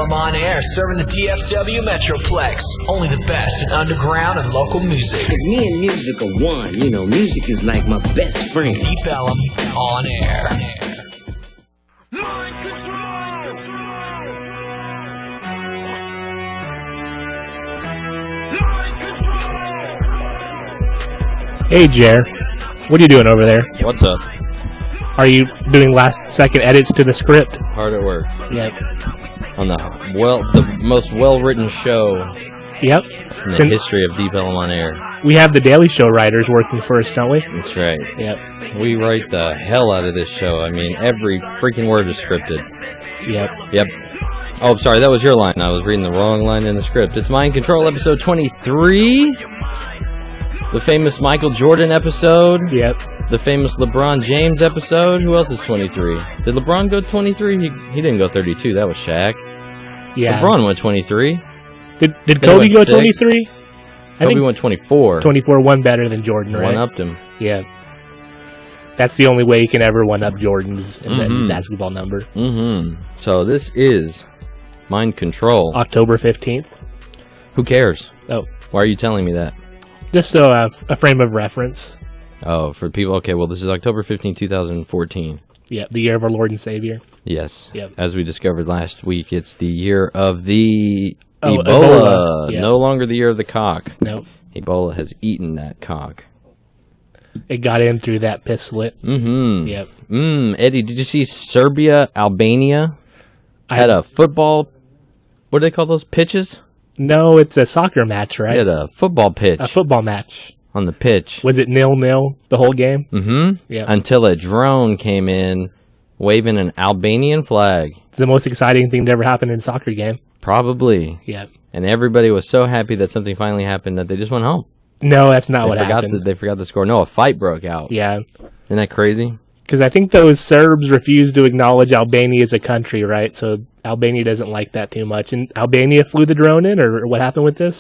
Ellum On Air, serving the DFW Metroplex. Only the best in underground and local music. Me and music are one. You know, music is like my best friend. Deep Ellum On Air. Hey, Jer. What are you doing over there? What's up? Are you doing last-second edits to the script? Hard at work. Yep. On the most well-written show Yep. in the history of Deep Ellum On Air. We have the Daily Show writers working for us, don't we? That's right. Yep. We write the hell out of this show. I mean, every freaking word is scripted. Yep. Yep. Oh, sorry, that was your line. I was reading the wrong line in the script. It's Mind Control episode 23. The famous Michael Jordan episode. Yep. The famous LeBron James episode. Who else is 23? Did LeBron go 23? He didn't go 32. That was Shaq. Yeah. LeBron went 23. Did Kobe go 23? Kobe went 24. 24 one better than Jordan, right? One-upped him. Yeah. That's the only way you can ever one-up Jordan's basketball number. Mm-hmm. So this is Mind Control. October 15th. Who cares? Oh. Why are you telling me that? Just so a frame of reference. Oh, for people. Okay, well, this is October 15, 2014. Yeah, the year of our Lord and Savior. Yes. Yep. As we discovered last week, it's the year of the Ebola. Yep. No longer the year of the cock. Nope. Ebola has eaten that cock. It got in through that piss slit. Mm-hmm. Yep. Eddie, did you see Serbia, Albania had a football, what do they call those, pitches? No, it's a soccer match, right? They had a football pitch. A football match. On the pitch. Was it 0-0 the whole game? Mm-hmm. Yeah. Until a drone came in waving an Albanian flag. It's the most exciting thing to ever happen in a soccer game. Probably. Yeah. And everybody was so happy that something finally happened that they just went home. No, that's not what happened. They forgot the score. No, a fight broke out. Yeah. Isn't that crazy? Because I think those Serbs refused to acknowledge Albania as a country, right? So Albania doesn't like that too much. And Albania flew the drone in, or what happened with this?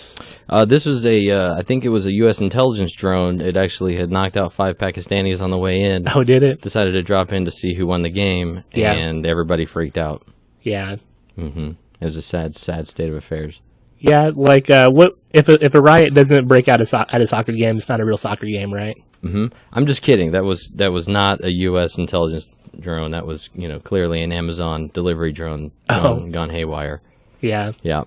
This was I think it was a U.S. intelligence drone. It actually had knocked out 5 Pakistanis on the way in. Oh, did it? Decided to drop in to see who won the game, and everybody freaked out. Yeah. Mm-hmm. It was a sad, sad state of affairs. Yeah, like, what if a riot doesn't break out at a soccer game, it's not a real soccer game, right? Mm-hmm. I'm just kidding. That was not a U.S. intelligence drone. That was, clearly an Amazon delivery drone gone haywire. Yeah. Yeah.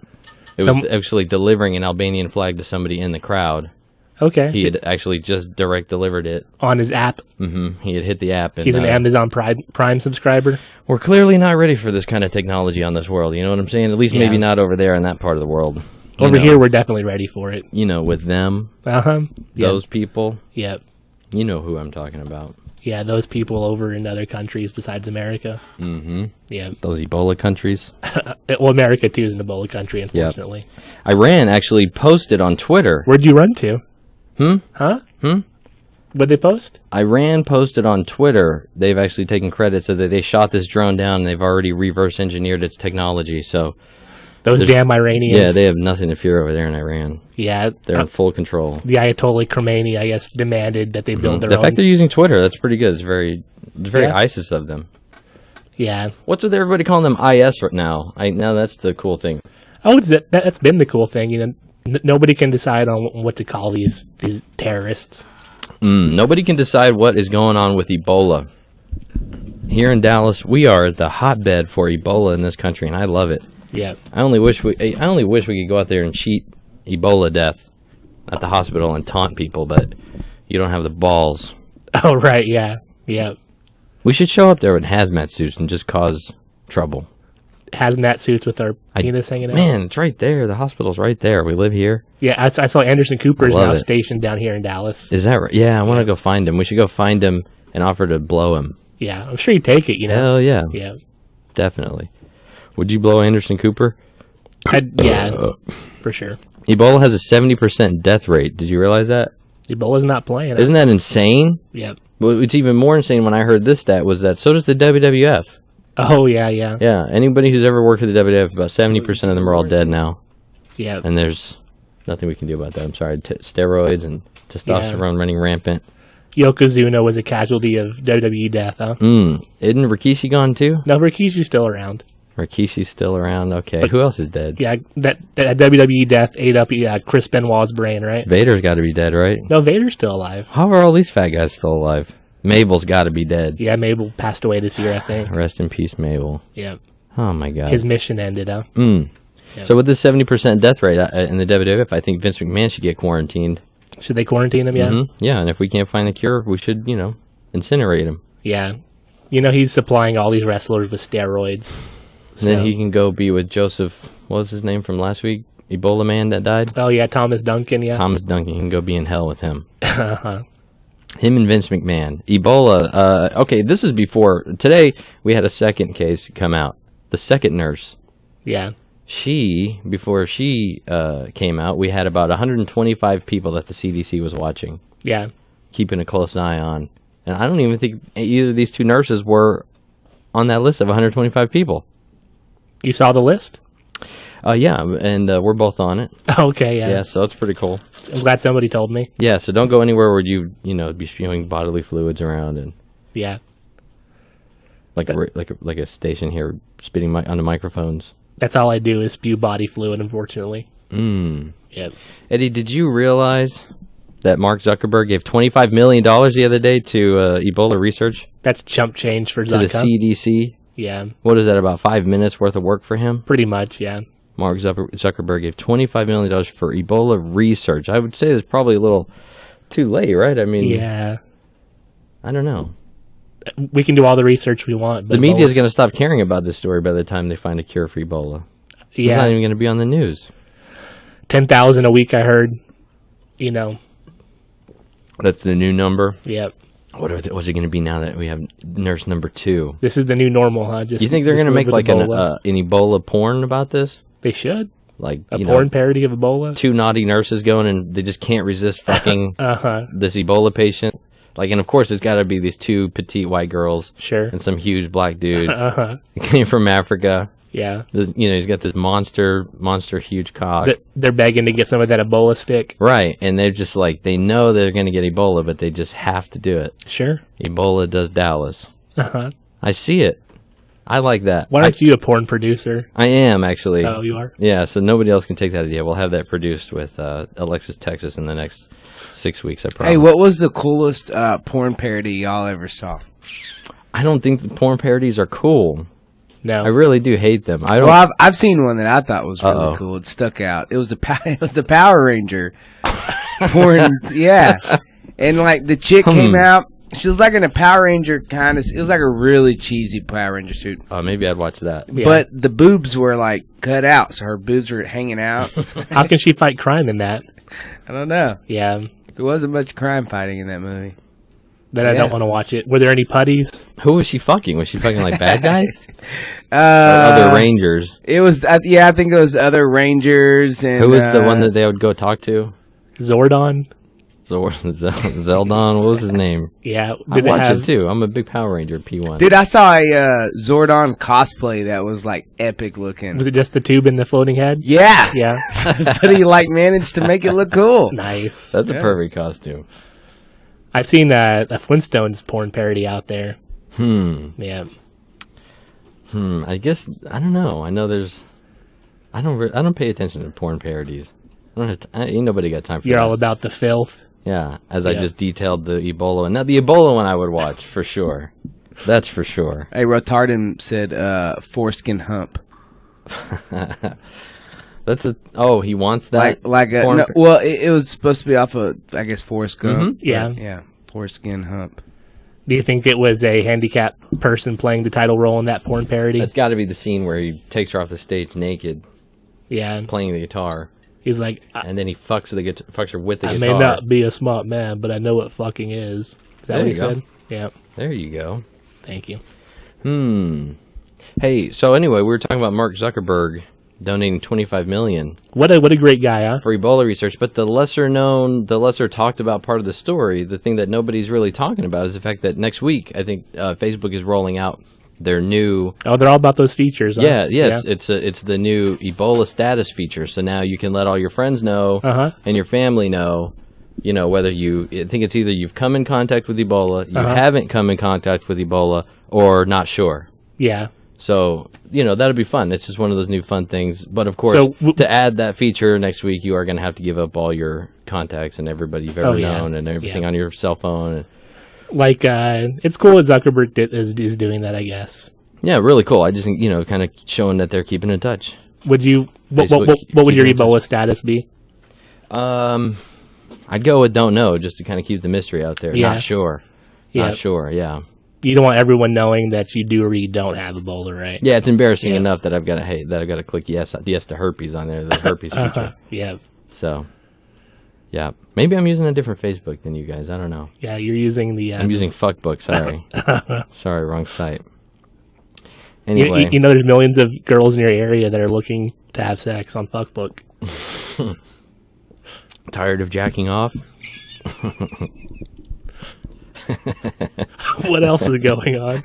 It was actually delivering an Albanian flag to somebody in the crowd. Okay. He had actually just direct delivered it. On his app? Mm-hmm. He had hit the app. And, he's an Amazon Prime subscriber? We're clearly not ready for this kind of technology on this world. You know what I'm saying? At least maybe not over there in that part of the world. Over here, we're definitely ready for it. With them. Uh-huh. Those people. Yep. You know who I'm talking about. Yeah, those people over in other countries besides America. Mm-hmm. Yeah. Those Ebola countries. Well, America, too, is an Ebola country, unfortunately. Yep. Iran actually posted on Twitter. Where'd you run to? Huh? What'd they post? Iran posted on Twitter. They've actually taken credit so that they shot this drone down, and they've already reverse engineered its technology, so... Those damn Iranians. Yeah, they have nothing to fear over there in Iran. Yeah. They're in full control. The Ayatollah Khomeini, I guess, demanded that they build their own. The fact they're using Twitter, that's pretty good. It's very ISIS of them. Yeah. What's with everybody calling them IS right now? Now that's the cool thing. Oh, that's been the cool thing. Nobody can decide on what to call these terrorists. Nobody can decide what is going on with Ebola. Here in Dallas, we are the hotbed for Ebola in this country, and I love it. Yeah. I only wish we could go out there and cheat Ebola death at the hospital and taunt people, but you don't have the balls. Oh, right, yeah. Yeah. We should show up there with hazmat suits and just cause trouble. Hazmat suits with our penis hanging out? Man, it's right there. The hospital's right there. We live here. Yeah, I saw Anderson Cooper is now stationed down here in Dallas. Is that right? Yeah, I want to go find him. We should go find him and offer to blow him. Yeah, I'm sure he'd take it, Hell yeah. Yeah. Definitely. Would you blow Anderson Cooper? Yeah, for sure. Ebola has a 70% death rate. Did you realize that? Ebola's not playing. Isn't that insane? Yep. Well, it's even more insane when I heard this stat was that so does the WWF. Oh, yeah, yeah. Yeah, anybody who's ever worked at the WWF, about 70% of them are all dead now. Yeah. And there's nothing we can do about that. I'm sorry. Steroids and testosterone running rampant. Yokozuna was a casualty of WWE death, huh? Isn't Rikishi gone too? No, Rikishi's still around. Rikishi's still around. Okay. But who else is dead? Yeah, that WWE death ate up Chris Benoit's brain, right? Vader's got to be dead, right? No, Vader's still alive. How are all these fat guys still alive? Mabel's got to be dead. Yeah, Mabel passed away this year, I think. Rest in peace, Mabel. Yeah. Oh, my God. His mission ended, huh? Yeah. So with this 70% death rate in the WWF, I think Vince McMahon should get quarantined. Should they quarantine him, yeah? Yeah, and if we can't find a cure, we should, incinerate him. Yeah. He's supplying all these wrestlers with steroids. And then he can go be with Joseph, what was his name from last week? Ebola man that died? Oh, yeah, Thomas Duncan, yeah. Thomas Duncan, he can go be in hell with him. Uh-huh. Him and Vince McMahon. Ebola, okay, this is before, today we had a second case come out. The second nurse. Yeah. Before she came out, we had about 125 people that the CDC was watching. Yeah. Keeping a close eye on. And I don't even think either of these two nurses were on that list of 125 people. You saw the list? Yeah, and we're both on it. Okay, yeah. Yeah, so it's pretty cool. I'm glad somebody told me. Yeah, so don't go anywhere where you be spewing bodily fluids around and yeah, like a station here spitting onto microphones. That's all I do is spew body fluid, unfortunately. Yep. Eddie, did you realize that Mark Zuckerberg gave $25 million the other day to Ebola research? That's chump change for Zuckerberg. To the CDC? Yeah. What is that, about 5 minutes worth of work for him? Pretty much, yeah. Mark Zuckerberg gave $25 million for Ebola research. I would say it's probably a little too late, right? I mean... Yeah. I don't know. We can do all the research we want. But the media is going to stop caring about this story by the time they find a cure for Ebola. Yeah. It's not even going to be on the news. 10,000 a week, I heard. That's the new number? Yep. What's it going to be now that we have nurse number 2? This is the new normal, huh? You think they're going to make like an Ebola porn about this? They should. Like a porn parody of Ebola? 2 naughty nurses going and they just can't resist fucking this Ebola patient. Like, and of course it's got to be these 2 petite white girls. Sure. And some huge black dude. He came from Africa. Yeah. He's got this monster huge cock. They're begging to get some of that Ebola stick. Right, and they're just like, they know they're going to get Ebola, but they just have to do it. Sure. Ebola does Dallas. I see it. I like that. Why aren't you a porn producer? I am, actually. Oh, you are? Yeah, so nobody else can take that idea. We'll have that produced with Alexis, Texas in the next 6 weeks, I promise. Hey, what was the coolest porn parody y'all ever saw? I don't think the porn parodies are cool. No, I really do hate them. Well, I've seen one that I thought was really cool. It stuck out. It was the Power Ranger porn. Yeah, and like the chick came out. She was like in a Power Ranger kind of. It was like a really cheesy Power Ranger suit. Oh, maybe I'd watch that. Yeah. But the boobs were like cut out, so her boobs were hanging out. How can she fight crime in that? I don't know. Yeah, there wasn't much crime fighting in that movie. Then I don't want to watch it. Were there any putties? Who was she fucking? Was she fucking like bad guys? Or other Rangers? It was, I think it was other Rangers. And who was the one that they would go talk to? Zordon? Zeldon, what was his name? Yeah. I watched it too. I'm a big Power Ranger P1. Dude, I saw a Zordon cosplay that was like epic looking. Was it just the tube and the floating head? Yeah. Yeah. But he like managed to make it look cool. Nice. That's a perfect costume. I've seen a Flintstones porn parody out there. Yeah. I guess, I don't know. I know there's... I don't pay attention to porn parodies. Ain't nobody got time for that. You're all about the filth. Yeah, as I just detailed the Ebola one. Now, the Ebola one I would watch, for sure. That's for sure. Hey, Rotardin said foreskin hump. That's a... Oh, he wants that? Well, it was supposed to be off of, I guess, Forrest Gump. Yeah. Yeah, foreskin hump. Do you think it was a handicapped person playing the title role in that porn parody? That's got to be the scene where he takes her off the stage naked. Yeah. Playing the guitar. He's like... and then he fucks her with the guitar. I may not be a smart man, but I know what fucking is. Is that what he said? Yeah. There you go. Thank you. Hey, so anyway, we were talking about Mark Zuckerberg donating $25 million. What a great guy, huh? For Ebola research. But the lesser talked about part of the story, the thing that nobody's really talking about, is the fact that next week, I think Facebook is rolling out their new... Oh, they're all about those features, huh? Yeah. It's the new Ebola status feature. So now you can let all your friends know and your family know, whether I think it's either you've come in contact with Ebola, you haven't come in contact with Ebola, or not sure. Yeah. So, that'll be fun. It's just one of those new fun things. But, of course, to add that feature next week, you are going to have to give up all your contacts and everybody you've ever known and everything on your cell phone. Like, it's cool that Zuckerberg is doing that, I guess. Yeah, really cool. I just think, kind of showing that they're keeping in touch. What would your Ebola status be? I'd go with don't know, just to kind of keep the mystery out there. Yeah. Not sure. Not sure, yeah. You don't want everyone knowing that you do or you don't have Ebola, right? Yeah, it's embarrassing enough that I've got to click yes to herpes on there, the herpes feature. Yeah. So, yeah. Maybe I'm using a different Facebook than you guys. I don't know. Yeah, you're using the... I'm using Fuckbook, sorry. Sorry, wrong site. Anyway. There's millions of girls in your area that are looking to have sex on Fuckbook. Tired of jacking off? What else is going on?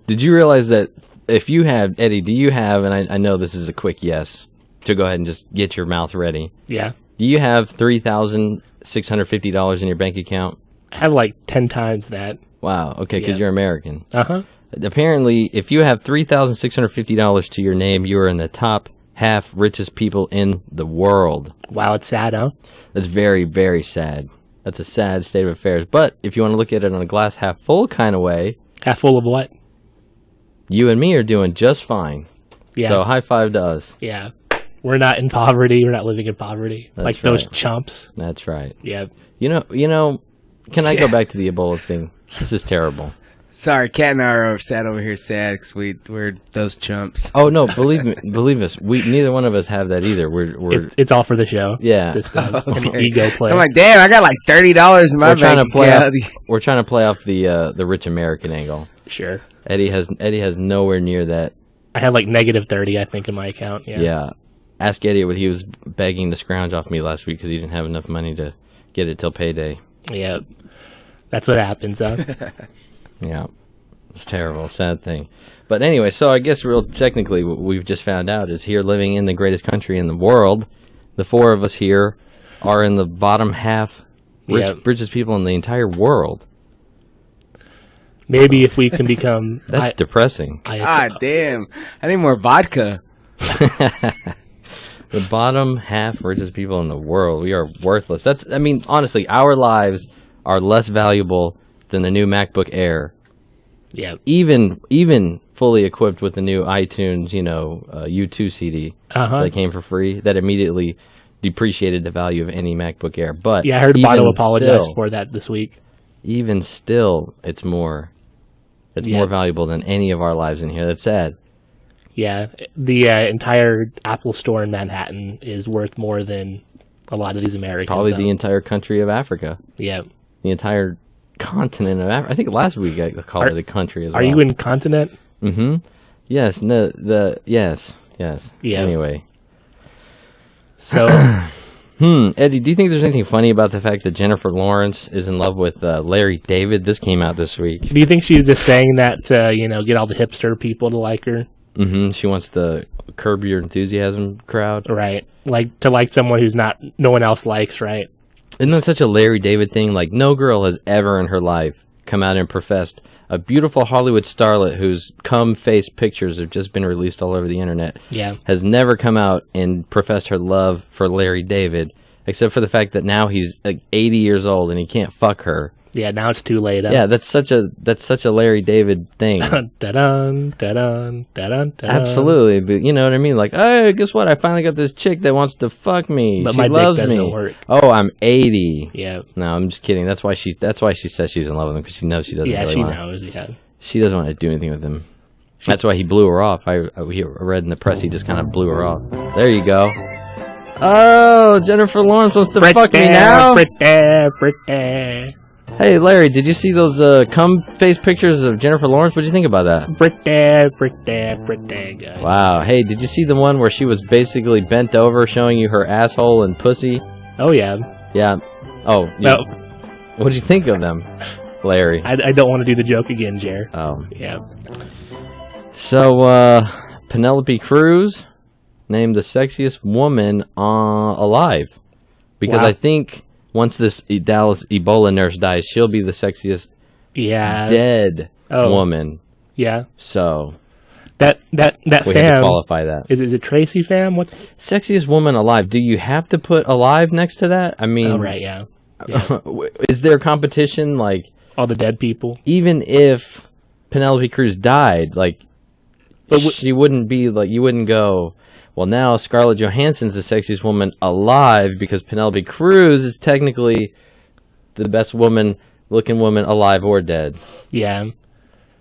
Did you realize that if you have, Eddie, do you have, and I know this is a quick yes, to go ahead and just get your mouth ready. Yeah. Do you have $3,650 in your bank account? I have like 10 times that. Wow, okay, because you're American. Uh-huh. Apparently, if you have $3,650 to your name, you are in the top half richest people in the world. Wow, it's sad, huh? That's very, very sad. That's a sad state of affairs. But if you want to look at it on a glass half full kind of way... Half full of what? You and me are doing just fine. Yeah. So high five to us. Yeah. We're not in poverty. We're not living in poverty. That's like those chumps. That's right. Yeah. Can I go back to the Ebola thing? This is terrible. Sorry, Kat and I are sat over here sad because we're those chumps. Oh no, believe us, neither one of us have that either. It's all for the show. Yeah, an ego play. I'm like, damn, I got like $30 in my bank account. We're trying to play off the rich American angle. Sure. Eddie has nowhere near that. I have like -30, I think, in my account. Yeah. Yeah. Ask Eddie what he was begging to scrounge off me last week because he didn't have enough money to get it till payday. Yeah. That's what happens, huh? Yeah, it's terrible, sad thing. But anyway, so I guess real technically what we've just found out is here living in the greatest country in the world, the four of us here are in the bottom half richest people in the entire world. Maybe if we can become... That's depressing. Damn. I need more vodka. The bottom half richest people in the world. We are worthless. Honestly, our lives are less valuable than the new MacBook Air. Yeah. Even fully equipped with the new iTunes, U2 CD that came for free, that immediately depreciated the value of any MacBook Air. But yeah, I heard Bono apologize for that this week. Even still, it's more valuable than any of our lives in here. That's sad. Yeah, the entire Apple store in Manhattan is worth more than a lot of these Americans. Probably the entire country of Africa. Yeah. The entire continent of Africa. I think last week I called it a country as well. Are you in continent? Mm-hmm. Yes. No. Yes. Yeah. Anyway. So. Eddie, do you think there's anything funny about the fact that Jennifer Lawrence is in love with Larry David? This came out this week. Do you think she's just saying that to get all the hipster people to like her? Mm-hmm. She wants the Curb Your Enthusiasm crowd. Right. To like someone who's no one else likes, right? Isn't that such a Larry David thing? Like, no girl has ever in her life come out and professed. A beautiful Hollywood starlet whose cum-face pictures have just been released all over the internet has never come out and professed her love for Larry David, except for the fact that now he's like 80 years old and he can't fuck her. Yeah, now it's too late. Yeah, that's such a Larry David thing. Da-dun, da-dun, da-dun, da-dun. Absolutely, but you know what I mean? Like, hey, guess what? I finally got this chick that wants to fuck me. But she my loves dick me. doesn't work. Oh, I'm 80. Yeah. No, I'm just kidding. That's why she says she's in love with him, because she knows she doesn't really want. Yeah, she knows. Yeah. She doesn't want to do anything with him. That's why he blew her off. I read in the press he just kind of blew her off. There you go. Oh, Jennifer Lawrence wants to fuck me now? Pretty. Hey, Larry, did you see those cum-face pictures of Jennifer Lawrence? What did you think about that? Pretty, guys. Wow. Hey, did you see the one where she was basically bent over showing you her asshole and pussy? Oh, yeah. Yeah. Oh, no. What did you think of them, Larry? I don't want to do the joke again, Jer. Oh. Yeah. So, Penelope Cruz named the sexiest woman alive. Because I think... once this Dallas Ebola nurse dies, she'll be the sexiest dead woman Yeah. So that we had to qualify that. Is it Tracy fam? What? Sexiest woman alive. Do you have to put alive next to that? I mean, oh right, yeah. Is there competition like all the dead people? Even if Penelope Cruz died, like, she wouldn't be like, you wouldn't go, well, now Scarlett Johansson's the sexiest woman alive because Penelope Cruz is technically the best looking woman alive or dead. Yeah.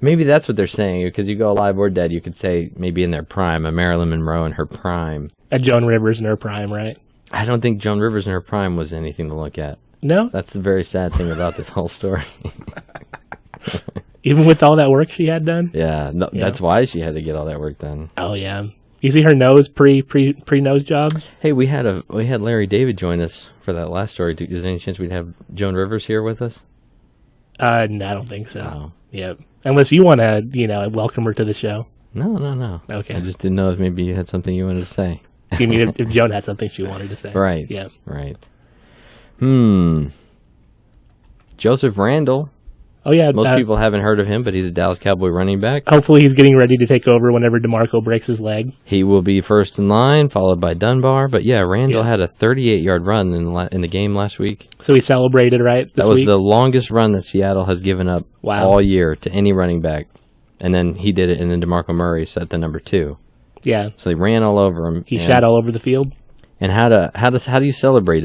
Maybe that's what they're saying, because you go alive or dead, you could say maybe in their prime, a Marilyn Monroe in her prime. A Joan Rivers in her prime, right? I don't think Joan Rivers in her prime was anything to look at. No? That's the very sad thing about this whole story. Even with all that work she had done? Yeah, no, that's why she had to get all that work done. Oh, yeah. You see her nose pre-nose job? Hey, we had Larry David join us for that last story. Is there any chance we'd have Joan Rivers here with us? No, I don't think so. Oh. Yep. Unless you want to, welcome her to the show. No. Okay. I just didn't know if maybe you had something you wanted to say. You mean if Joan had something she wanted to say? Right. Yeah. Right. Joseph Randle. Oh, yeah. Most people haven't heard of him, but he's a Dallas Cowboy running back. Hopefully he's getting ready to take over whenever DeMarco breaks his leg. He will be first in line, followed by Dunbar. But, yeah, Randle had a 38-yard run in the game last week. So he celebrated, right, this That was week? the longest run that Seattle has given up all year to any running back. And then he did it, and then DeMarco Murray set the number 2. Yeah. So he ran all over him. He shot all over the field. And how do you celebrate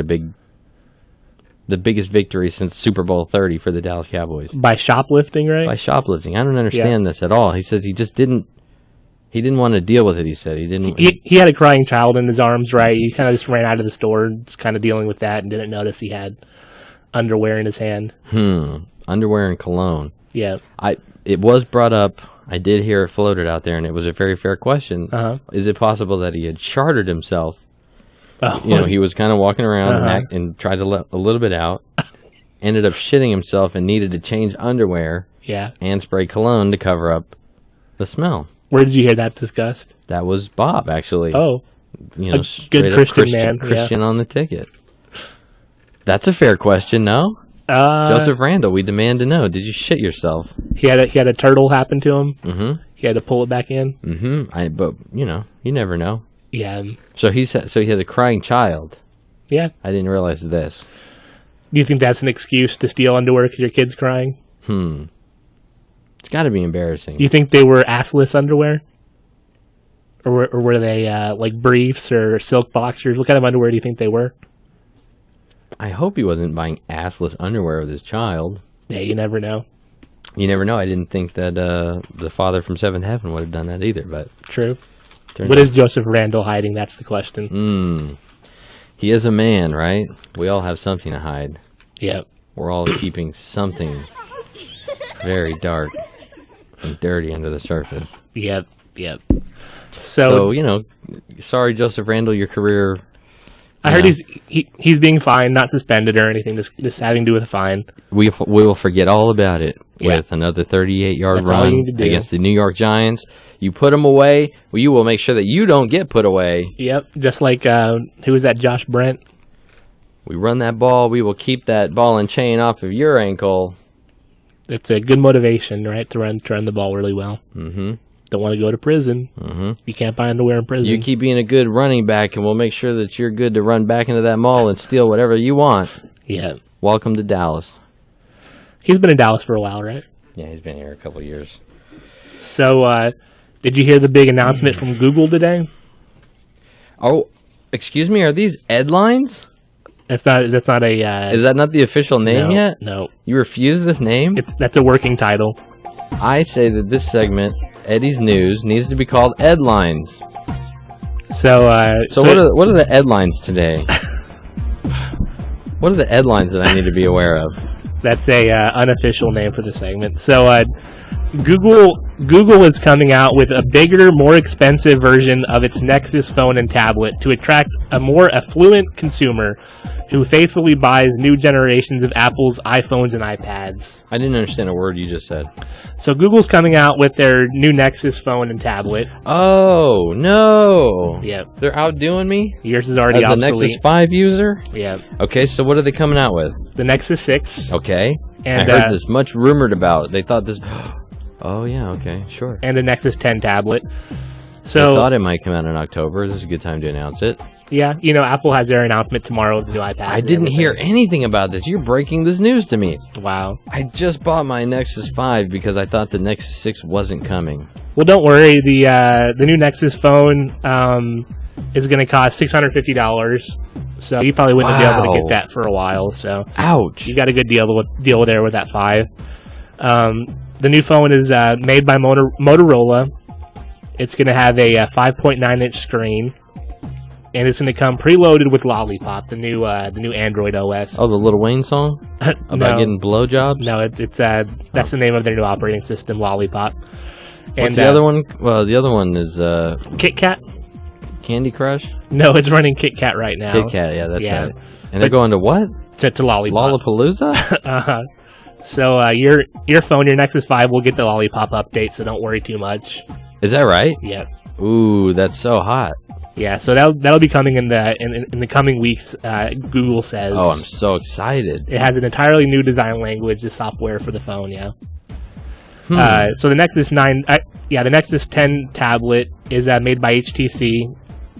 the biggest victory since Super Bowl 30 for the Dallas Cowboys? By shoplifting, right? By shoplifting. I don't understand this at all. He says he just didn't want to deal with it, he said. He had a crying child in his arms, right? He kind of just ran out of the store, just kind of dealing with that, and didn't notice he had underwear in his hand. Underwear and cologne. Yeah. It was brought up. I did hear it floated out there, and it was a very fair question. Is it possible that he had chartered himself? Oh. He was kind of walking around and tried to let a little bit out, ended up shitting himself and needed to change underwear and spray cologne to cover up the smell. Where did you hear that discussed? That was Bob, actually. Oh. A good Christian man. Christian on the ticket. That's a fair question, no? Joseph Randle, we demand to know. Did you shit yourself? He had a turtle happen to him. Mm-hmm. He had to pull it back in. Mm-hmm. But you never know. Yeah. So he had a crying child. Yeah. I didn't realize this. Do you think that's an excuse to steal underwear because your kid's crying? It's got to be embarrassing. Do you think they were assless underwear? Or were they like briefs or silk boxers? What kind of underwear do you think they were? I hope he wasn't buying assless underwear with his child. Yeah, you never know. You never know. I didn't think that the father from Seventh Heaven would have done that either. But true. What is Joseph Randle hiding? That's the question. He is a man, right? We all have something to hide. Yep. We're all keeping something very dark and dirty under the surface. Yep. So sorry, Joseph Randle, your career. I heard he's being fined, not suspended or anything. This having to do with a fine. We will forget all about it with another 38-yard run against the New York Giants. You put them away, you will make sure that you don't get put away. Yep, just like, who was that, Josh Brent? We run that ball, we will keep that ball and chain off of your ankle. It's a good motivation, right, to run the ball really well. Mm-hmm. Don't want to go to prison. Mm-hmm. You can't buy underwear in prison. You keep being a good running back, and we'll make sure that you're good to run back into that mall and steal whatever you want. Yeah. Welcome to Dallas. He's been in Dallas for a while, right? Yeah, he's been here a couple of years. So, did you hear the big announcement from Google today? Oh, excuse me, are these headlines? That's not a... Is that not the official name yet? No. You refuse this name? That's a working title. I say that this segment, Eddie's News, needs to be called Headlines. So what are the headlines today? What are the headlines that I need to be aware of? That's a unofficial name for the segment. So Google is coming out with a bigger, more expensive version of its Nexus phone and tablet to attract a more affluent consumer who faithfully buys new generations of Apple's iPhones and iPads. I didn't understand a word you just said. So Google's coming out with their new Nexus phone and tablet. Oh, no. Yep. They're outdoing me? Yours is already obsolete. As the Nexus 5 user? Yep. Okay, so what are they coming out with? The Nexus 6. Okay. And I heard this much rumored about. They thought this... Oh, yeah, okay, sure. And the Nexus 10 tablet. So I thought it might come out in October. This is a good time to announce it. Yeah, Apple has their announcement tomorrow of the new iPad. I didn't hear anything about this. You're breaking this news to me. Wow. I just bought my Nexus 5 because I thought the Nexus 6 wasn't coming. Well, don't worry. The new Nexus phone is going to cost $650. So you probably wouldn't be able to get that for a while. So ouch. You got a good deal there with that 5. The new phone is made by Motorola. It's going to have a 5.9-inch screen, and it's going to come preloaded with Lollipop, the new Android OS. Oh, the Lil Wayne song about getting blowjobs? No, that's the name of their new operating system, Lollipop. What's the other one? Well, the other one is Kit Kat. Candy Crush? No, it's running Kit Kat right now. Kit Kat, yeah, that's right. And they're going to what? To Lollipop. Lollapalooza? Uh-huh. So your phone, your Nexus 5, will get the Lollipop update, so don't worry too much. Is that right? Yep. Ooh, that's so hot. Yeah, so that'll be coming in the coming weeks. Google says. Oh, I'm so excited! It has an entirely new design language, the software for the phone. Yeah. So the Nexus 9, the Nexus 10 tablet is made by HTC.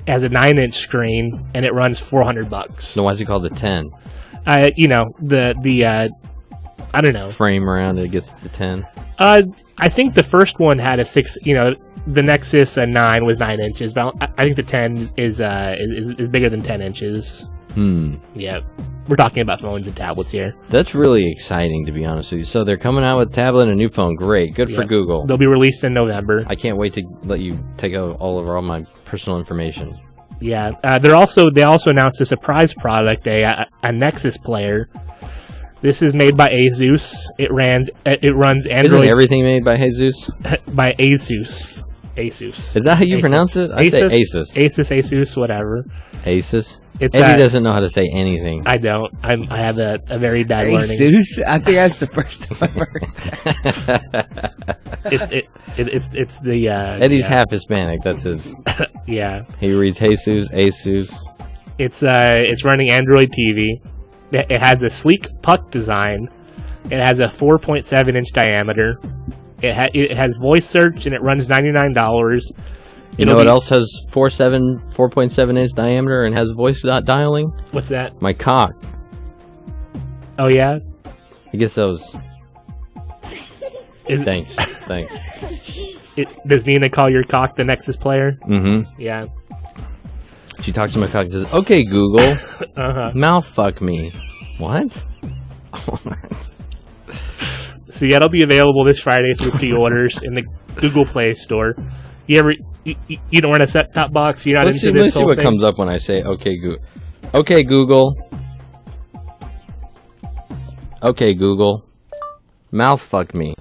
It has a 9-inch screen and it runs $400. So why is it called the 10? I don't know. Frame around it gets the 10. I think the first one had a 6. The Nexus 9 was 9 inches, but I think the 10 is bigger than 10 inches. Yeah, we're talking about phones and tablets here. That's really exciting, to be honest with you. So they're coming out with a tablet and a new phone. Great, good for Google. They'll be released in November. I can't wait to let you take all my personal information. Yeah, they also announced a surprise product, a Nexus player. This is made by Asus. It runs Android. Isn't everything made by Jesus? By Asus. Asus. Is that how you pronounce it? I say Asus. Asus, whatever. Asus? Eddie doesn't know how to say anything. I don't. I have a very bad learning. Asus? I think that's the first time I've heard It's the... Eddie's half Hispanic. That's his... Yeah. He reads Jesus, Asus. It's running Android TV. It has a sleek puck design. It has a 4.7-inch diameter. It has voice search, and it runs $99. You know what else has 4.7-inch diameter and has voice dialing? What's that? My cock. Oh, yeah? I guess those... Thanks. Does Nina call your cock the Nexus player? Mm-hmm. Yeah. She talks to my cock and says, "Okay, Google, mouth fuck me." What? So yeah, it'll be available this Friday through pre-orders in the Google Play Store. You don't run a set-top box? You're not Let's into this see what comes up when I say, "Okay, Google." Okay, Google. Okay, Google. Mouth fuck me.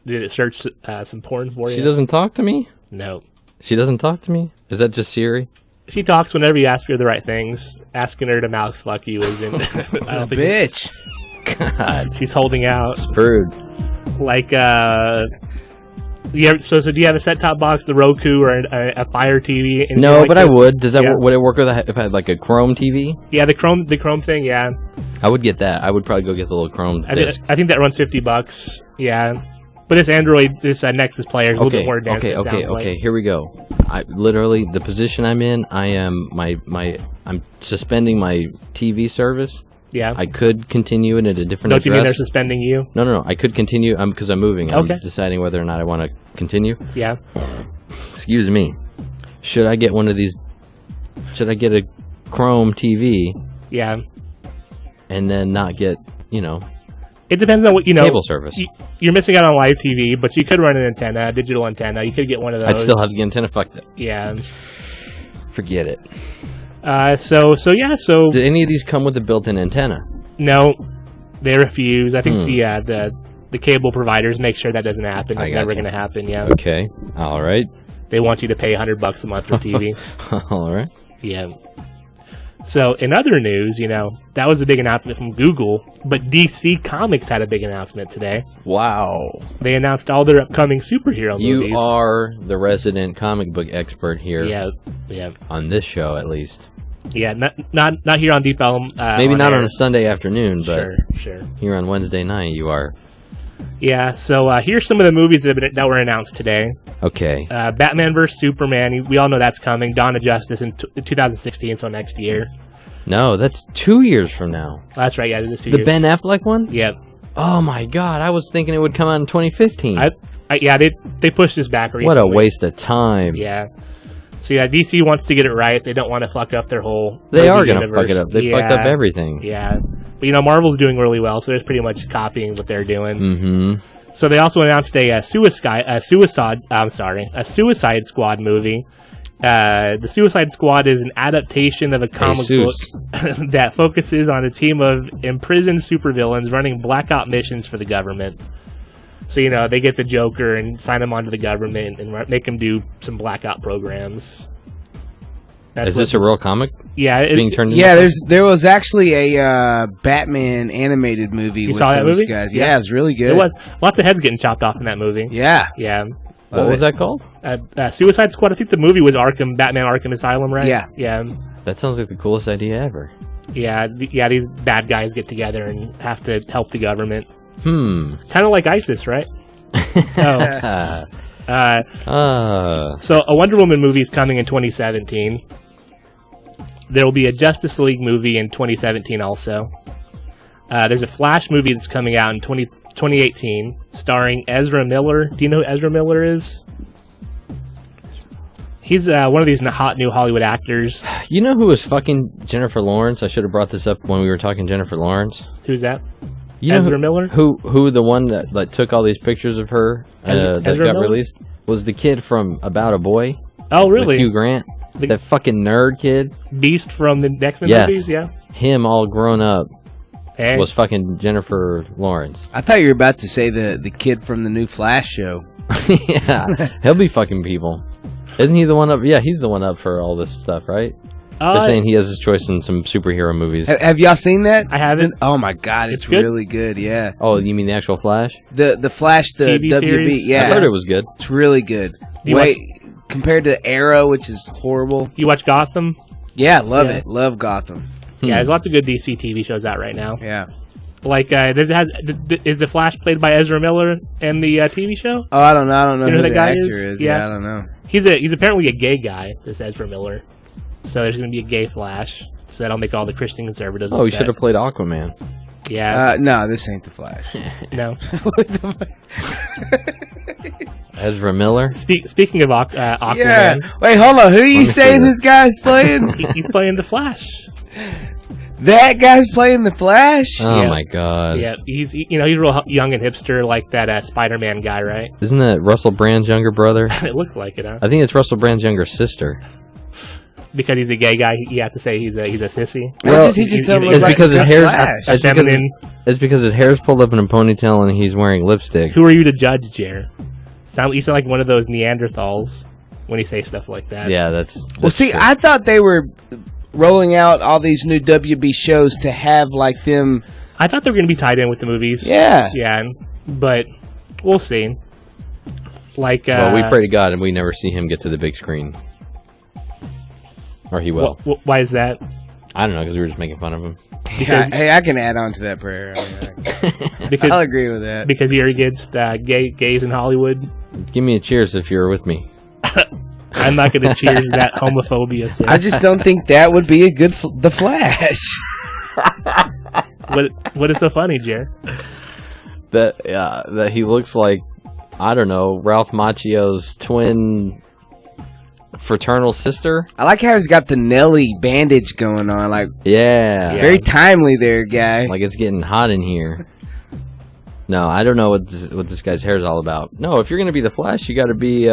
Did it search some porn for you? She doesn't talk to me? No. She doesn't talk to me? Is that just Siri? She talks whenever you ask her the right things. Asking her to mouth fuck you isn't... I don't think bitch. God. She's holding out. Screwed. Like, so do you have a set-top box, the Roku, or a Fire TV? No, like but I would. Would it work if I had like a Chrome TV? Yeah, the Chrome thing, yeah. I would get that. I would probably go get the little Chrome disc. I think that runs $50, yeah. But this Nexus player is a little bit more advanced. Okay. Here we go. Literally, the position I'm in, I'm suspending my TV service. Yeah. I could continue it at a different address. Don't you mean they're suspending you? No. I could continue because I'm moving. I'm deciding whether or not I want to continue. Yeah. Excuse me. Should I get one of these? Should I get a Chrome TV? Yeah. And then not get, It depends on what, cable service. You're missing out on live TV, but you could run an antenna, a digital antenna. You could get one of those. I'd still have the antenna. Fuck that. Yeah. Forget it. So. Do any of these come with a built-in antenna? No, they refuse. I think the cable providers make sure that doesn't happen. It's never going to happen. Yeah. Okay. All right. They want you to pay $100 a month for TV. All right. Yeah. So, in other news, that was a big announcement from Google, but DC Comics had a big announcement today. Wow. They announced all their upcoming superhero movies. You are the resident comic book expert here. Yeah. On this show, at least. Yeah, not here on Deep Ellum. Maybe not on a Sunday afternoon, but sure. Here on Wednesday night, you are. Yeah, so here's some of the movies that were announced today. Okay. Batman vs. Superman, we all know that's coming. Dawn of Justice in 2016, so next year. No, that's 2 years from now. That's right, yeah, this is 2 years. The Ben Affleck one? Yep. Oh my God, I was thinking it would come out in 2015. Yeah, they pushed this back recently. What a waste of time. Yeah. So yeah, DC wants to get it right. They don't want to fuck up their whole. They are going to fuck it up. They fucked up everything. Yeah, but Marvel's doing really well, so they're pretty much copying what they're doing. Mm-hmm. So they also announced a Suicide Squad movie. The Suicide Squad is an adaptation of a comic book that focuses on a team of imprisoned supervillains running blackout missions for the government. So, they get the Joker and sign him onto the government and make him do some blackout programs. Is this a real comic? Yeah. Being turned into there was actually a Batman animated movie with those guys. Yeah, it was really good. It was. Lots of heads getting chopped off in that movie. Yeah. Yeah. What was that called? Suicide Squad. I think the movie was Batman Arkham Asylum, right? Yeah. Yeah. That sounds like the coolest idea ever. Yeah, these bad guys get together and have to help the government. Kind of like ISIS, right? So a Wonder Woman movie is coming in 2017. There will be a Justice League movie in 2017 also. There's a Flash movie that's coming out in 2018 starring Ezra Miller. Do you know who Ezra Miller is? He's one of these hot new Hollywood actors. You know who was fucking Jennifer Lawrence? I should have brought this up when we were talking Jennifer Lawrence. Who's that? Ezra Miller? Who the one that took all these pictures of her that got Miller? released? Was the kid from About a Boy? Oh, really? With Hugh Grant? That fucking nerd kid? Beast from the X-Men movies, yeah? Him all grown up hey. Was fucking Jennifer Lawrence. I thought you were about to say the kid from the new Flash show. Yeah, he'll be fucking people. Isn't he the one up? Yeah, he's the one up for all this stuff, right? They're saying he has his choice in some superhero movies. Have y'all seen that? I haven't. Oh my God, it's good? really good. Yeah. Oh, you mean the actual Flash? The Flash, the TV WB. series? Yeah, I heard it was good. It's really good. Compared to Arrow, which is horrible. You watch Gotham? Yeah, love it. Love Gotham. Yeah, there's lots of good DC TV shows out right now. Yeah. Like, is the Flash played by Ezra Miller in the TV show? Oh, I don't know. I don't know who who the the guy actor is. Yeah, I don't know. He's apparently a gay guy, this Ezra Miller. So there's going to be a gay Flash. So that'll make all the Christian conservatives upset. he should have played Aquaman. Yeah. No, this ain't the Flash. No. Ezra Miller? Speaking of Aquaman. Yeah. Wait, hold on. Who are you saying this guy's playing? He's playing the Flash. That guy's playing the Flash? Oh my God. Yeah, he's real young and hipster like that Spider-Man guy, right? Isn't that Russell Brand's younger brother? It looks like it, huh? I think it's Russell Brand's younger sister. Because he's a gay guy, you have to say he's a sissy. Well, he just doesn't look like because his hair. It's because his hair's pulled up in a ponytail and he's wearing lipstick. Who are you to judge, Jer? You sound like one of those Neanderthals when you say stuff like that. Yeah, that's well, see, true. I thought they were rolling out all these new WB shows to have like them. I thought they were going to be tied in with the movies. Yeah. Yeah, but we'll see. Like, well, we pray to God and we never see him get to the big screen. Or he will. Why is that? I don't know, because we were just making fun of him. Because, hey, I can add on to that prayer. I'll agree with that. Because you're against gays in Hollywood? Give me a cheers if you're with me. I'm not going to cheers that homophobia. Sir. I just don't think that would be a good The Flash. What is so funny, Jer? That he looks like, I don't know, Ralph Macchio's twin fraternal sister. I like how he's got the Nelly bandage going on. Like, yeah. Very timely there, guy. Like it's getting hot in here. No, I don't know what this guy's hair is all about. No, if you're going to be the Flash, you got to be...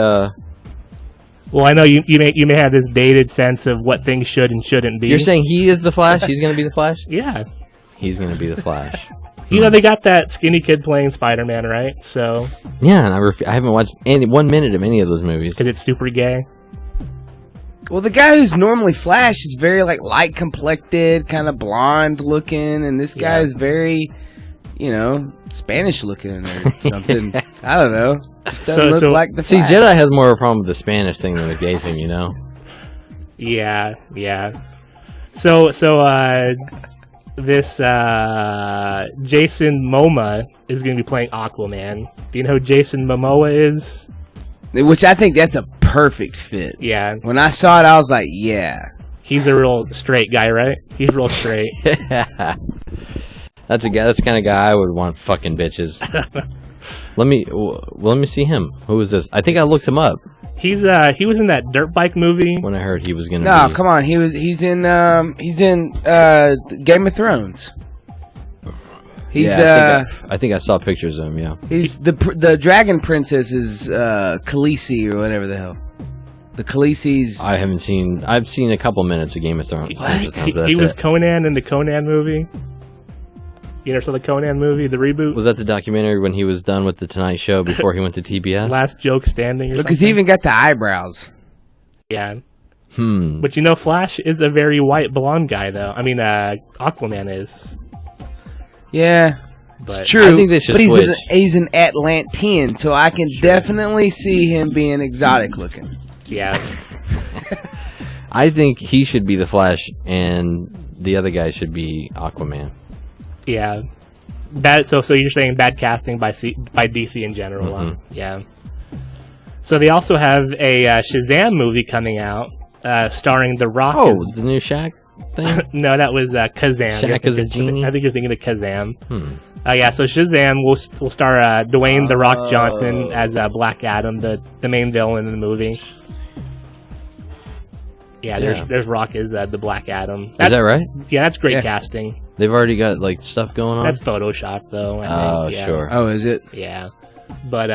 Well, I know you may have this dated sense of what things should and shouldn't be. You're saying he is the Flash? He's going to be the Flash? Yeah. He's going to be the Flash. They got that skinny kid playing Spider-Man, right? So. Yeah, and I haven't watched 1 minute of any of those movies. Because it's super gay. Well, the guy who's normally Flash is very like light complected, kind of blonde looking, and this guy is very, Spanish looking or something. I don't know. Just doesn't look like the Flash. See, Jedi has more of a problem with the Spanish thing than the gay thing, Yeah. So this Jason Momoa is going to be playing Aquaman. Do you know who Jason Momoa is? Which I think that's a perfect fit. Yeah. When I saw it, I was like, yeah. He's a real straight guy, right? He's real straight. That's the kind of guy I would want fucking bitches. Let me see him. Who is this? I think I looked him up. He was in that dirt bike movie. When I heard he was gonna. No, come on. He's in Game of Thrones. I think I saw pictures of him. Yeah. He's the Dragon Princess is Khaleesi or whatever the hell. The Khaleesi's. I haven't seen. I've seen a couple minutes of Game of Thrones. He was Conan in the Conan movie. You ever saw the Conan movie, the reboot? Was that the documentary when he was done with the Tonight Show before he went to TBS? Last Joke Standing. Look, because he even got the eyebrows. Yeah. But you know, Flash is a very white blonde guy, though. I mean, Aquaman is. Yeah, but it's true. I think they should switch. He's an Atlantean, so I can definitely see him being exotic looking. Yeah. I think he should be the Flash, and the other guy should be Aquaman. Yeah. So you're saying bad casting by DC in general? Huh? Yeah. So they also have a Shazam movie coming out, starring The Rock. Oh, the new Shaq thing? No, that was Kazam. Shaq as a genie? I think you're thinking of Kazam. Yeah, so Shazam will star Dwayne The Rock Johnson as Black Adam, the main villain in the movie. Yeah, there's Rock as the Black Adam. Is that right? Yeah, that's great casting. They've already got like stuff going on? That's Photoshop, though. I think. Sure. Oh, is it? Yeah. But,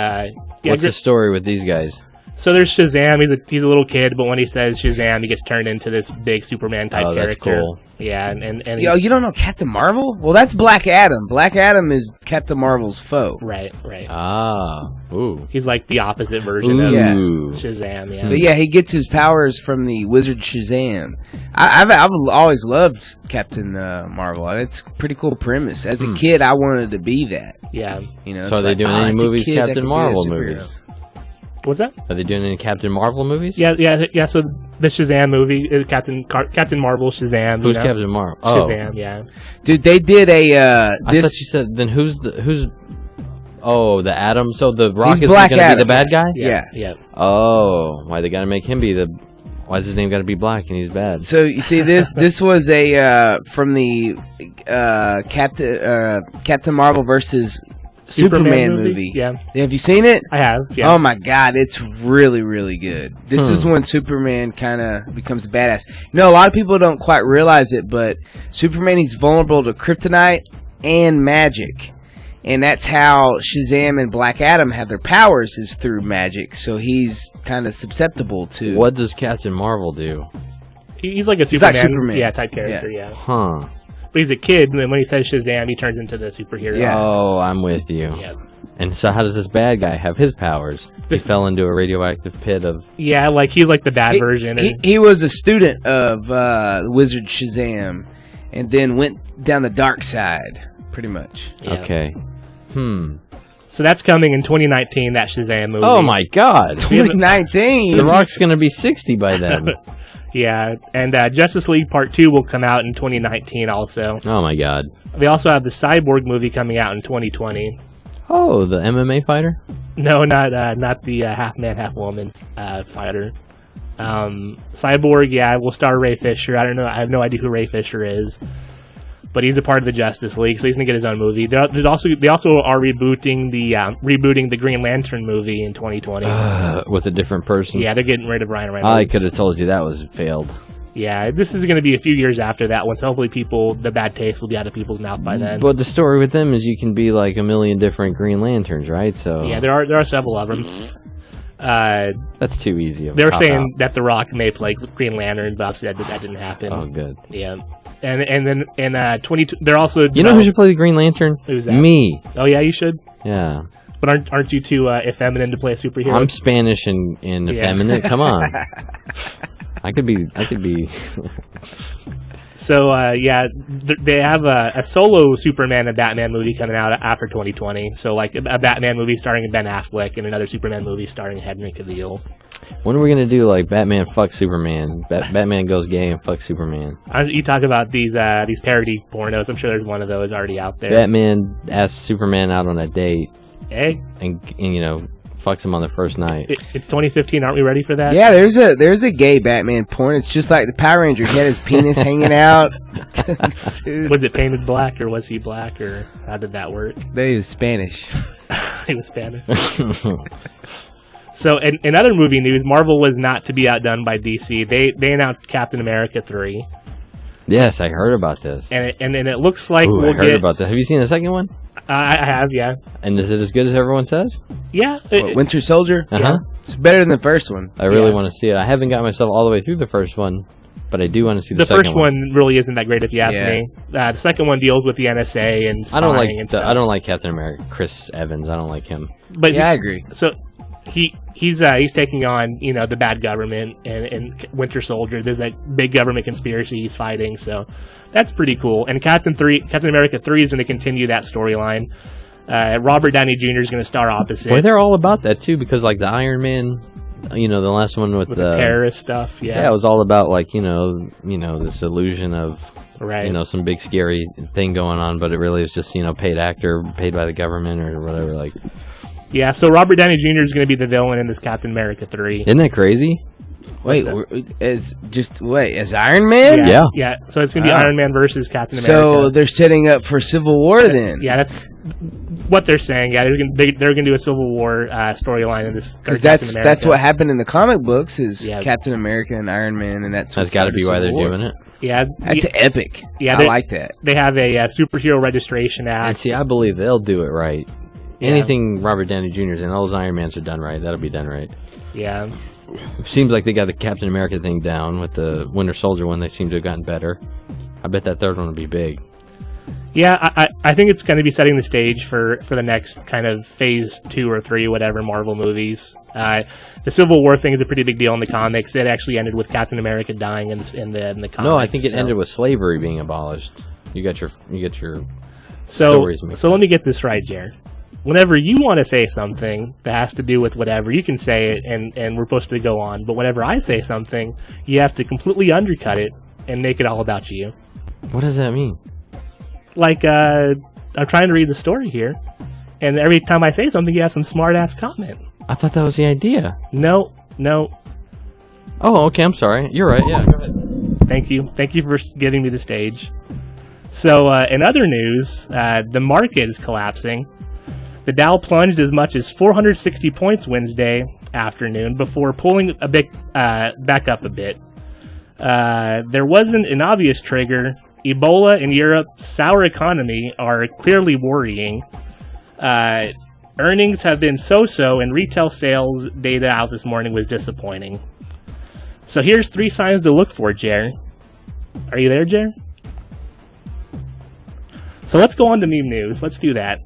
what's the story with these guys? So there's Shazam. He's a little kid, but when he says Shazam, he gets turned into this big Superman type character. That's cool. Yeah, and yo, you don't know Captain Marvel? Well, that's Black Adam. Black Adam is Captain Marvel's foe. Right. Ooh. He's like the opposite version of Shazam. Yeah. But yeah, he gets his powers from the wizard Shazam. I've always loved Captain Marvel. It's a pretty cool premise. As a kid, I wanted to be that. Yeah. You know. So are they doing any movies, Captain Marvel movies? What's that? Are they doing any Captain Marvel movies? Yeah. So the Shazam movie is Captain Marvel, Shazam. Who's Captain Marvel? Shazam, yeah. Dude, they did a. I thought you said then who's? Oh, the Atom. So the Rock is going to be the bad guy? Yeah. Oh, why they gotta make him be the? Why is his name gotta be black and he's bad? So you see, this was a from the Captain Marvel versus Superman movie. Yeah. Have you seen it? I have. Yeah. Oh my God, it's really, really good. This is when Superman kind of becomes a badass. You know, a lot of people don't quite realize it, but Superman, he's vulnerable to kryptonite and magic. And that's how Shazam and Black Adam have their powers, is through magic. So he's kind of susceptible to... What does Captain Marvel do? He's like a Superman, type character, yeah. Huh. But he's a kid, and then when he says Shazam, he turns into the superhero. Yeah. Oh, I'm with you. Yeah. And so how does this bad guy have his powers? He fell into a radioactive pit of... Yeah, like he's like the bad version. He was a student of Wizard Shazam, and then went down the dark side, pretty much. Yeah. Okay. So that's coming in 2019, that Shazam movie. Oh my God. 2019? The Rock's going to be 60 by then. Yeah, and Justice League Part 2 will come out in 2019 also. Oh my God. They also have the Cyborg movie coming out in 2020. Oh, the MMA fighter? No, not the half-man, half-woman fighter. Cyborg, yeah, will star Ray Fisher. I don't know. I have no idea who Ray Fisher is. But he's a part of the Justice League, so he's gonna get his own movie. They also are rebooting the Green Lantern movie in 2020 with a different person. Yeah, they're getting rid of Ryan Reynolds. I could have told you that was failed. Yeah, this is gonna be a few years after that one. So hopefully, the bad taste will be out of people's mouth by then. But the story with them is you can be like a million different Green Lanterns, right? So yeah, there are several of them. That's too easy. They were saying that The Rock may play Green Lantern, but obviously that didn't happen. Oh, good. Yeah. And then in 22, they're also... You know who should play the Green Lantern? Who's that? Me. Oh, yeah, you should? Yeah. But aren't you too effeminate to play a superhero? I'm Spanish and effeminate. Come on. I could be... So, they have a solo Superman and Batman movie coming out after 2020. So, like, a Batman movie starring Ben Affleck and another Superman movie starring Henry Cavill. When are we going to do, like, Batman fuck Superman? Batman goes gay and fuck Superman. You talk about these parody pornos. I'm sure there's one of those already out there. Batman asks Superman out on a date. Hey? And you know, fucks him on the first night. It's 2015. Aren't we ready for that? Yeah, there's a gay Batman porn. It's just like the Power Ranger. He had his penis hanging out. Was it painted black, or was he black, or how did that work? He was Spanish. He was Spanish. So, in other movie news, Marvel was not to be outdone by DC. They announced Captain America 3. Yes, I heard about this. And it looks like I heard about that. Have you seen the second one? I have, yeah. And is it as good as everyone says? Yeah. Winter Soldier? Uh-huh. Yeah. It's better than the first one. I really want to see it. I haven't got myself all the way through the first one, but I do want to see the second one. The first one really isn't that great, if you ask me. The second one deals with the NSA and spying and stuff. I don't like Captain America, Chris Evans. I don't like him. But I agree. So he's taking on, you know, the bad government and Winter Soldier. There's that big government conspiracy he's fighting, so that's pretty cool. And Captain America 3 is going to continue that storyline. Robert Downey Jr. is going to star opposite. Well, they're all about that too, because like the Iron Man, you know, the last one with the terrorist stuff. Yeah, it was all about like you know this illusion of right. You know, some big scary thing going on, but it really is just, you know, paid actor, paid by the government or whatever. Like, yeah. So Robert Downey Jr. is going to be the villain in this Captain America 3. Isn't that crazy? Wait, as Iron Man? Yeah. So it's going to be Iron Man versus Captain America. So they're setting up for Civil War then? Yeah, that's what they're saying. Yeah, they're going to do a Civil War storyline in this. Because that's what happened in the comic books is Captain America and Iron Man, and that's got to be why they're doing it. Yeah, that's epic. Yeah, I like that. They have a superhero registration act. And see, I believe they'll do it right. Yeah. Anything Robert Downey Jr.'s and all those Iron Mans are done right. That'll be done right. Yeah. Seems like they got the Captain America thing down. With the Winter Soldier one, they seem to have gotten better. I bet that third one will be big. Yeah, I think it's going to be setting the stage for the next kind of phase 2 or 3, whatever, Marvel movies. The Civil War thing is a pretty big deal in the comics. It actually ended with Captain America dying in the comics. No, I think it ended with slavery being abolished. You get your so, stories mixed So let me get this right, Jared. Whenever you want to say something that has to do with whatever, you can say it, and we're supposed to go on. But whenever I say something, you have to completely undercut it and make it all about you. What does that mean? Like, I'm trying to read the story here, and every time I say something, you have some smart-ass comment. I thought that was the idea. No. Oh, okay, I'm sorry. You're right, yeah, go ahead. Thank you for giving me the stage. So, in other news, the market is collapsing. The Dow plunged as much as 460 points Wednesday afternoon before pulling a bit back up a bit. There wasn't an obvious trigger. Ebola in Europe's sour economy are clearly worrying. Earnings have been so-so, and retail sales data out this morning was disappointing. So here's 3 signs to look for, Jer. Are you there, Jer? So let's go on to meme news. Let's do that.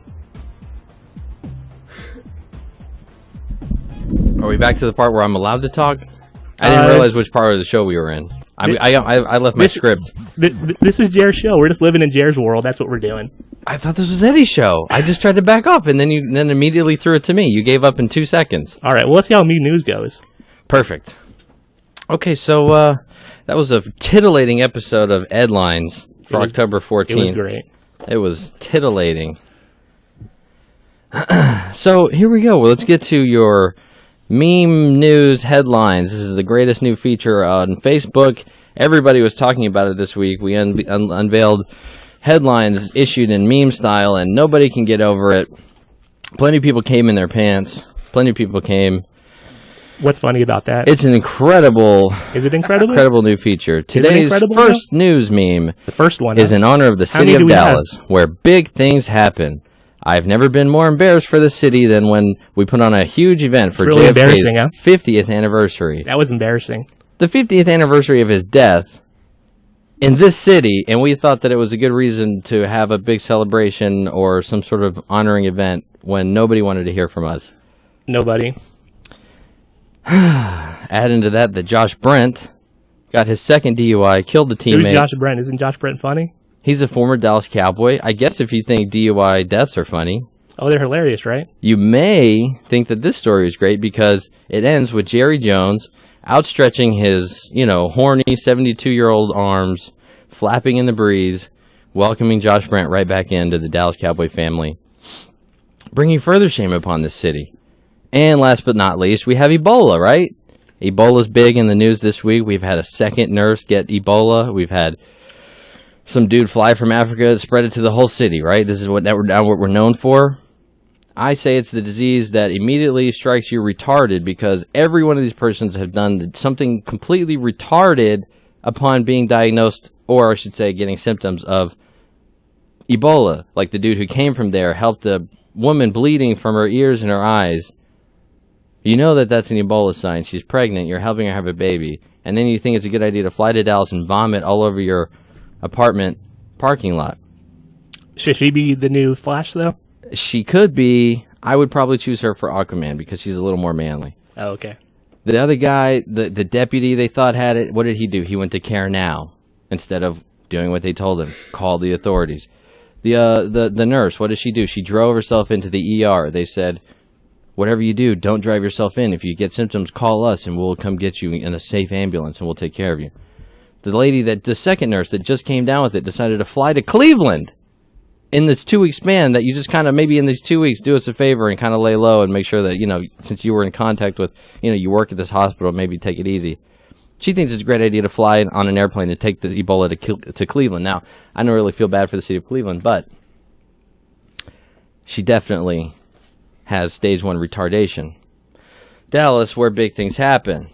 Are we back to the part where I'm allowed to talk? I didn't realize which part of the show we were in. I left my script. This is Jer's show. We're just living in Jer's world. That's what we're doing. I thought this was Eddie's show. I just tried to back off, and then then immediately threw it to me. You gave up in 2 seconds. All right. Well, let's see how meme news goes. Perfect. Okay, so that was a titillating episode of Headlines for October 14th. It was great. It was titillating. So here we go. Well, let's get to your meme news headlines. This is the greatest new feature on Facebook. Everybody was talking about it this week. We unveiled headlines issued in meme style, and nobody can get over it. Plenty of people came in their pants. Plenty of people came. What's funny about that? It's an incredible... Is it incredible? Incredible new feature. Today's first news meme is in honor of the city of Dallas, where big things happen. I've never been more embarrassed for the city than when we put on a huge event for JFK's 50th anniversary. That was embarrassing. The 50th anniversary of his death in this city, and we thought that it was a good reason to have a big celebration or some sort of honoring event when nobody wanted to hear from us. Nobody. Add into that Josh Brent got his second DUI, killed the teammate. Who's Josh Brent? Isn't Josh Brent funny? He's a former Dallas Cowboy. I guess if you think DUI deaths are funny. Oh, they're hilarious, right? You may think that this story is great because it ends with Jerry Jones outstretching his, horny 72-year-old arms, flapping in the breeze, welcoming Josh Brent right back into the Dallas Cowboy family, bringing further shame upon this city. And last but not least, we have Ebola, right? Ebola's big in the news this week. We've had a second nurse get Ebola. We've had some dude fly from Africa and spread it to the whole city, right? This is what we're known for. I say it's the disease that immediately strikes you retarded because every one of these persons have done something completely retarded upon being diagnosed, or I should say getting symptoms of Ebola. Like the dude who came from there helped a woman bleeding from her ears and her eyes. You know that that's an Ebola sign. She's pregnant. You're helping her have a baby. And then you think it's a good idea to fly to Dallas and vomit all over your apartment parking lot. Should she be the new Flash, though? She could be. I would probably choose her for Aquaman because she's a little more manly. Oh, okay. The other guy, the deputy they thought had it, what did he do? He went to Care Now instead of doing what they told him. Call the authorities. The nurse, what did she do? She drove herself into the ER. They said, whatever you do, don't drive yourself in. If you get symptoms, call us and we'll come get you in a safe ambulance and we'll take care of you. The second nurse that just came down with it decided to fly to Cleveland in this 2-week span that you just kind of, maybe in these 2 weeks, do us a favor and kind of lay low and make sure that, since you were in contact with, you work at this hospital, maybe take it easy. She thinks it's a great idea to fly on an airplane and take the Ebola to Cleveland. Now, I don't really feel bad for the city of Cleveland, but she definitely has stage 1 retardation. Dallas, where big things happen.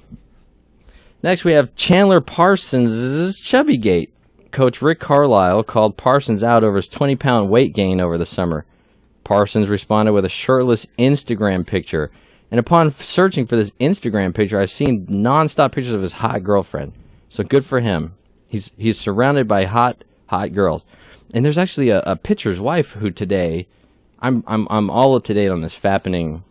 Next, we have Chandler Parsons' Chubbygate. Coach Rick Carlisle called Parsons out over his 20-pound weight gain over the summer. Parsons responded with a shirtless Instagram picture. And upon searching for this Instagram picture, I've seen non-stop pictures of his hot girlfriend. So good for him. He's surrounded by hot girls. And there's actually a pitcher's wife who today, I'm all up to date on this fappening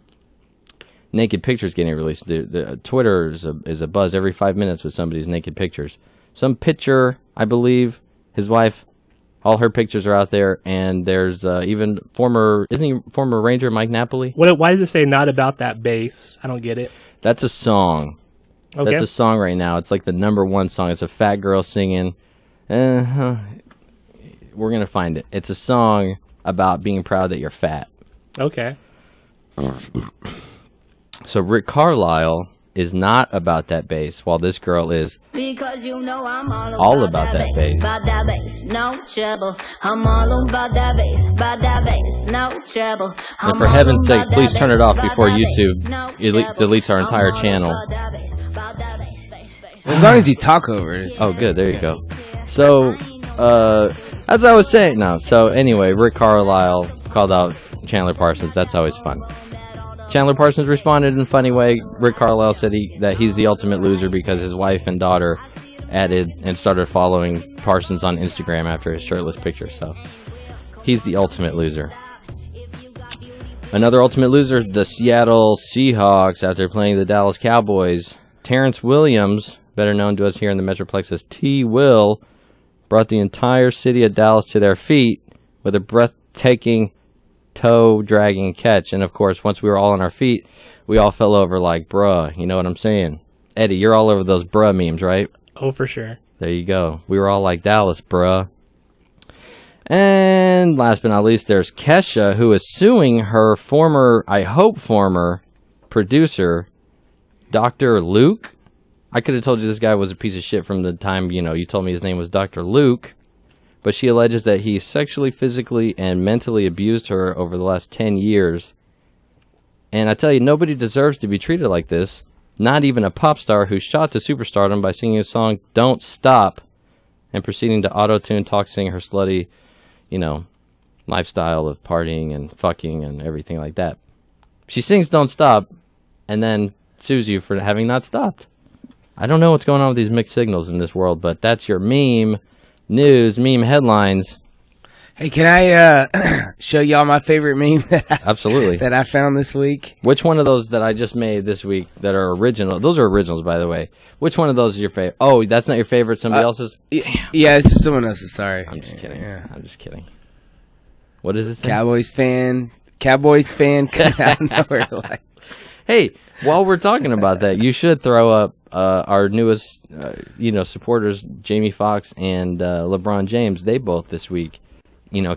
naked pictures getting released. The Twitter is a buzz every 5 minutes with somebody's naked pictures. Some pitcher, I believe, his wife, all her pictures are out there, and there's even former Ranger Mike Napoli? Why does it say not about that bass? I don't get it. That's a song. Okay. That's a song right now. It's like the #1 song. It's a fat girl singing. We're going to find it. It's a song about being proud that you're fat. Okay. So Rick Carlisle is not about that bass, while this girl is because I'm all about that bass. About that bass, no trouble. I'm all about that bass, no trouble. And for heaven's sake, please turn it off before YouTube deletes our entire channel. As long as you talk over it. Oh, good. There you go. So, as I was saying, so anyway, Rick Carlisle called out Chandler Parsons. That's always fun. Chandler Parsons responded in a funny way. Rick Carlisle said that he's the ultimate loser because his wife and daughter added and started following Parsons on Instagram after his shirtless picture. So he's the ultimate loser. Another ultimate loser, the Seattle Seahawks, after playing the Dallas Cowboys. Terrence Williams, better known to us here in the Metroplex as T-Will, brought the entire city of Dallas to their feet with a breathtaking toe-dragging catch. And, of course, once we were all on our feet, we all fell over like, bruh. You know what I'm saying? Eddie, you're all over those bruh memes, right? Oh, for sure. There you go. We were all like Dallas, bruh. And last but not least, there's Kesha, who is suing her former producer, Dr. Luke. I could have told you this guy was a piece of shit from the time, you told me his name was Dr. Luke. But she alleges that he sexually, physically, and mentally abused her over the last 10 years. And I tell you, nobody deserves to be treated like this. Not even a pop star who shot to superstardom by singing a song, Don't Stop, and proceeding to auto-tune, sing her slutty, lifestyle of partying and fucking and everything like that. She sings Don't Stop, and then sues you for having not stopped. I don't know what's going on with these mixed signals in this world, but that's your meme news, meme headlines. Hey, can I show y'all my favorite meme? Absolutely. That I found this week? Which one of those that I just made this week that are original? Those are originals, by the way. Which one of those is your favorite? Oh, that's not your favorite. Somebody else's? Yeah, it's someone else's. Sorry. I'm just kidding. Yeah. I'm just kidding. What is it say? Cowboys fan coming out of nowhere. Like. Hey, while we're talking about that, you should throw up our newest, supporters, Jamie Foxx and LeBron James. They both this week,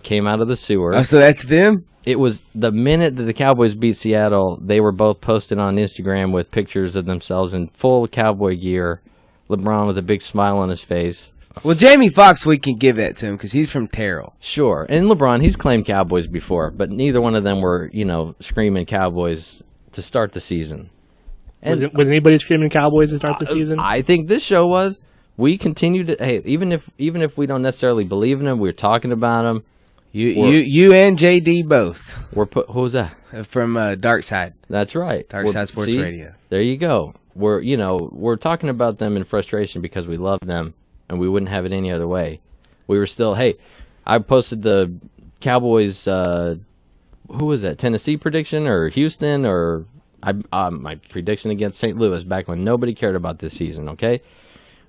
came out of the sewer. Oh, so that's them? It was the minute that the Cowboys beat Seattle, they were both posted on Instagram with pictures of themselves in full cowboy gear. LeBron with a big smile on his face. Well, Jamie Foxx, we can give that to him because he's from Terrell. Sure. And LeBron, he's claimed Cowboys before, but neither one of them were, screaming Cowboys to start the season. And was anybody screaming Cowboys to start the season? I think this show was. We continue to. Hey, even if we don't necessarily believe in them, we're talking about them. You and JD both. Who was that? From Dark Side. That's right. Dark Side Sports Radio. There you go. We're talking about them in frustration because we love them, and we wouldn't have it any other way. We were still. Hey, I posted the Cowboys. Who was that? Tennessee prediction or Houston or my prediction against St. Louis back when nobody cared about this season. Okay.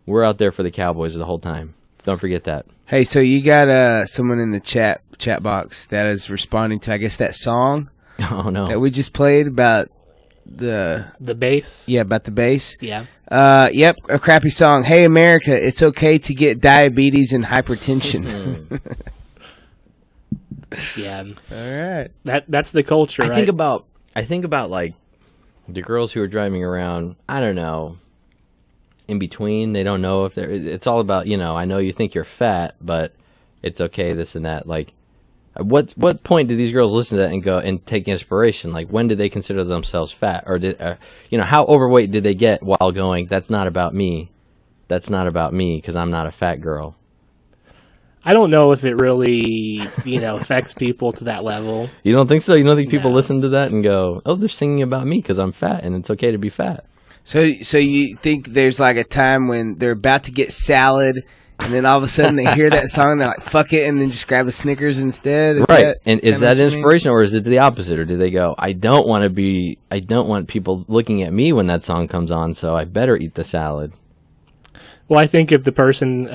We're out there for the Cowboys the whole time. Don't forget that. Hey, so you got someone in the chat box that is responding to, I guess, that song that we just played about the bass? Yeah, about the bass. Yeah. Yep, a crappy song. Hey, America, it's okay to get diabetes and hypertension. Yeah. All right. That's the culture, right? I think about, like, the girls who are driving around, I don't know, in between, they don't know if they're. It's all about, I know you think you're fat, but it's okay, this and that. Like, what point do these girls listen to that and go and take inspiration? Like, when did they consider themselves fat, or how overweight did they get while going? That's not about me. That's not about me because I'm not a fat girl. I don't know if it really, affects people to that level. You don't think so? You don't think people listen to that and go, "Oh, they're singing about me because I'm fat and it's okay to be fat." So you think there's like a time when they're about to get salad, and then all of a sudden they hear that song and they're like, fuck it, and then just grab a Snickers instead? Right. And is that inspiration, or is it the opposite? Or do they go, I don't want people looking at me when that song comes on, so I better eat the salad? Well, I think if the person,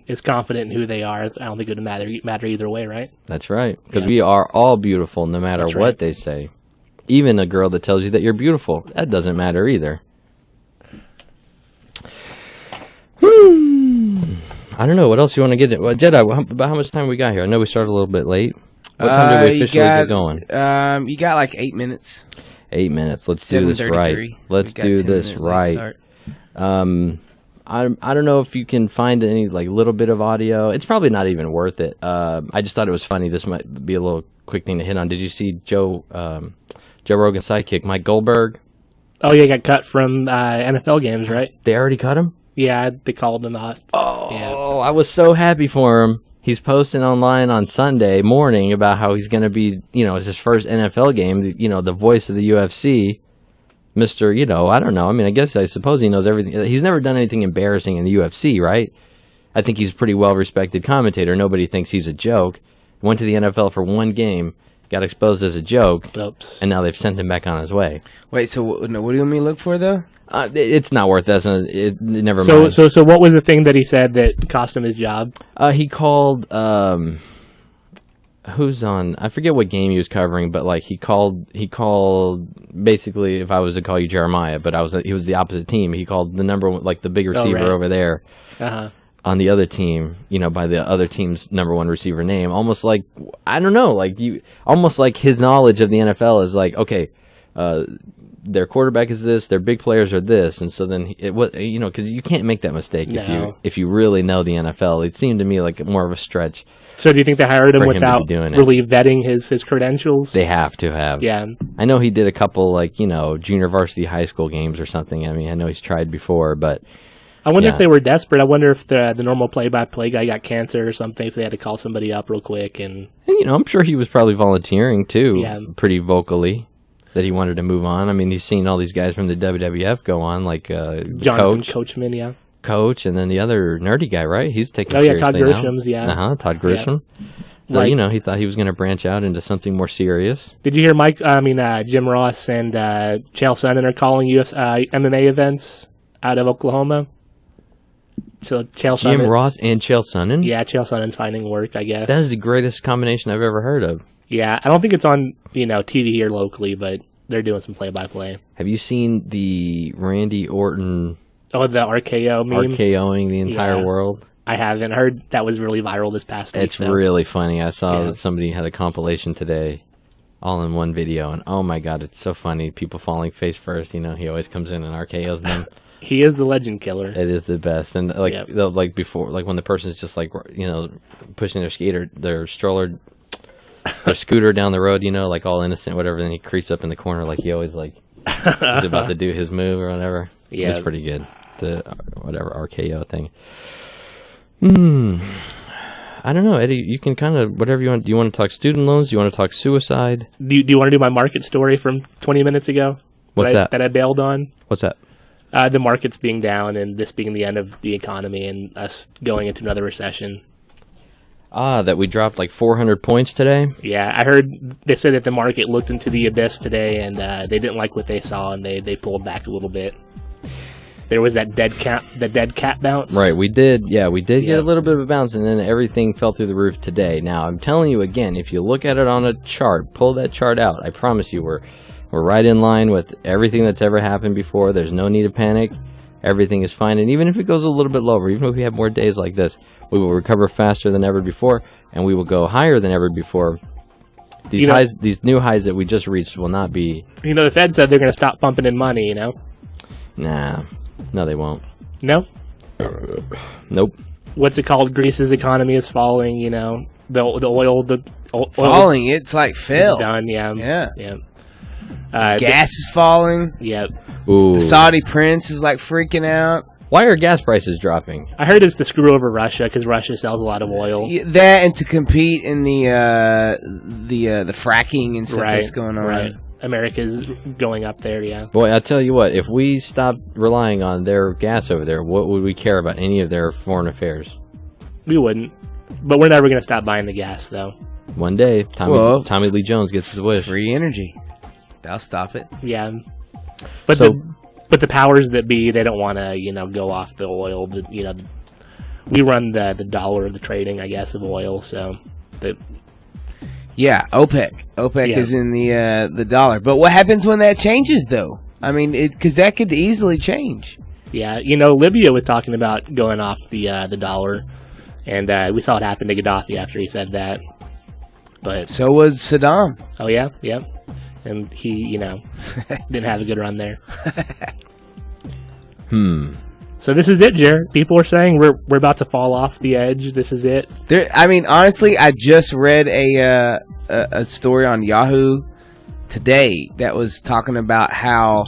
is confident in who they are, I don't think it would matter either way, right? That's right. Because we are all beautiful no matter what they say. Even a girl that tells you that you're beautiful, that doesn't matter either. I don't know. What else you want to get? Well, Jedi, about how much time we got here? I know we started a little bit late. What time did we officially get going? You got like 8 minutes. 8 minutes. Let's do this right. Let's do this right. I don't know if you can find any like little bit of audio. It's probably not even worth it. I just thought it was funny. This might be a little quick thing to hit on. Did you see Joe Rogan's sidekick, Mike Goldberg? Oh, yeah, he got cut from NFL games, right? They already cut him? Yeah, they called him out. Oh, yeah. I was so happy for him. He's posting online on Sunday morning about how he's going to be, it's his first NFL game, the voice of the UFC. Mr., I don't know. I mean, I suppose he knows everything. He's never done anything embarrassing in the UFC, right? I think he's a pretty well-respected commentator. Nobody thinks he's a joke. Went to the NFL for one game, got exposed as a joke, and now they've sent him back on his way. Wait, so what do you want me to look for, though? It's not worth that. Never mind. So what was the thing that he said that cost him his job? He called... who's on? I forget what game he was covering, but like he called basically, if I was to call you Jeremiah, but he was the opposite team. He called the number one, like the big receiver over there on the other team, by the other team's number one receiver name. Almost like, I don't know, almost like his knowledge of the NFL is like, okay, their quarterback is this, their big players are this, and so then because you can't make that mistake if you really know the NFL. It seemed to me like more of a stretch. So do you think they hired him without really vetting his credentials? They have to have. Yeah. I know he did a couple, junior varsity high school games or something. I mean, I know he's tried before, but... I wonder if they were desperate. I wonder if the normal play-by-play guy got cancer or something, so they had to call somebody up real quick. And I'm sure he was probably volunteering, too, pretty vocally, that he wanted to move on. I mean, he's seen all these guys from the WWF go on, like Jonathan Coachman, coach, and then the other nerdy guy, right? He's taking it seriously Todd Grisham's, now. Todd Grisham. Yeah. So, he thought he was going to branch out into something more serious. Did you hear Jim Ross and Chael Sonnen are calling MMA events out of Oklahoma? So Chael Sonnen. Jim Ross and Chael Sonnen? Yeah, Chael Sonnen's finding work, I guess. That is the greatest combination I've ever heard of. Yeah, I don't think it's on, TV here locally, but they're doing some play-by-play. Have you seen the Randy Orton... Oh, the RKO meme? RKOing the entire world? I haven't heard. That was really viral this past week. It's really funny. I saw that somebody had a compilation today, all in one video, and oh my god, it's so funny. People falling face first. He always comes in and RKOs them. He is the legend killer. It is the best. And before, when the person's just pushing their stroller, their scooter down the road, all innocent, whatever. Then he creeps up in the corner like he always is about to do his move or whatever. Yeah, it's pretty good. The RKO thing. I don't know, Eddie. You can kind of whatever you want. Do you want to talk student loans? Do you want to talk suicide? Do you want to do my market story from 20 minutes ago? What's that? That I bailed on. What's that? The markets being down and this being the end of the economy and us going into another recession. That we dropped like 400 points today? Yeah, I heard they said that the market looked into the abyss today and they didn't like what they saw and they pulled back a little bit. There was that dead cat bounce. Right, we did get a little bit of a bounce, and then everything fell through the roof today. Now, I'm telling you again, if you look at it on a chart, pull that chart out, I promise you we're right in line with everything that's ever happened before. There's no need to panic. Everything is fine, and even if it goes a little bit lower, even if we have more days like this, we will recover faster than ever before, and we will go higher than ever before. These new highs that we just reached will not be... the Fed said they're going to stop pumping in money, Nah. No, they won't. No? Nope. What's it called? Greece's economy is falling, The oil... Falling? It's like fell. Done, yeah. Gas is falling. Yep. Ooh. The Saudi prince is freaking out. Why are gas prices dropping? I heard it's to screw over Russia because Russia sells a lot of oil. Yeah, that and to compete in the fracking and stuff that's going on. Right. America's going up there, yeah. Boy, I tell you what, if we stopped relying on their gas over there, what would we care about any of their foreign affairs? We wouldn't. But we're never going to stop buying the gas, though. One day, Tommy Lee Jones gets his wish. Free energy. They'll stop it. Yeah. But the powers that be, they don't want to, go off the oil. We run the dollar, the trading, I guess, of oil, so... Yeah, OPEC. OPEC is in the dollar. But what happens when that changes, though? I mean, because that could easily change. Yeah, Libya was talking about going off the dollar, and we saw it happen to Gaddafi after he said that. But so was Saddam. Oh yeah, yep. And he, didn't have a good run there. So this is it, Jared. People are saying we're about to fall off the edge. This is it. Honestly, I just read a story on Yahoo today that was talking about how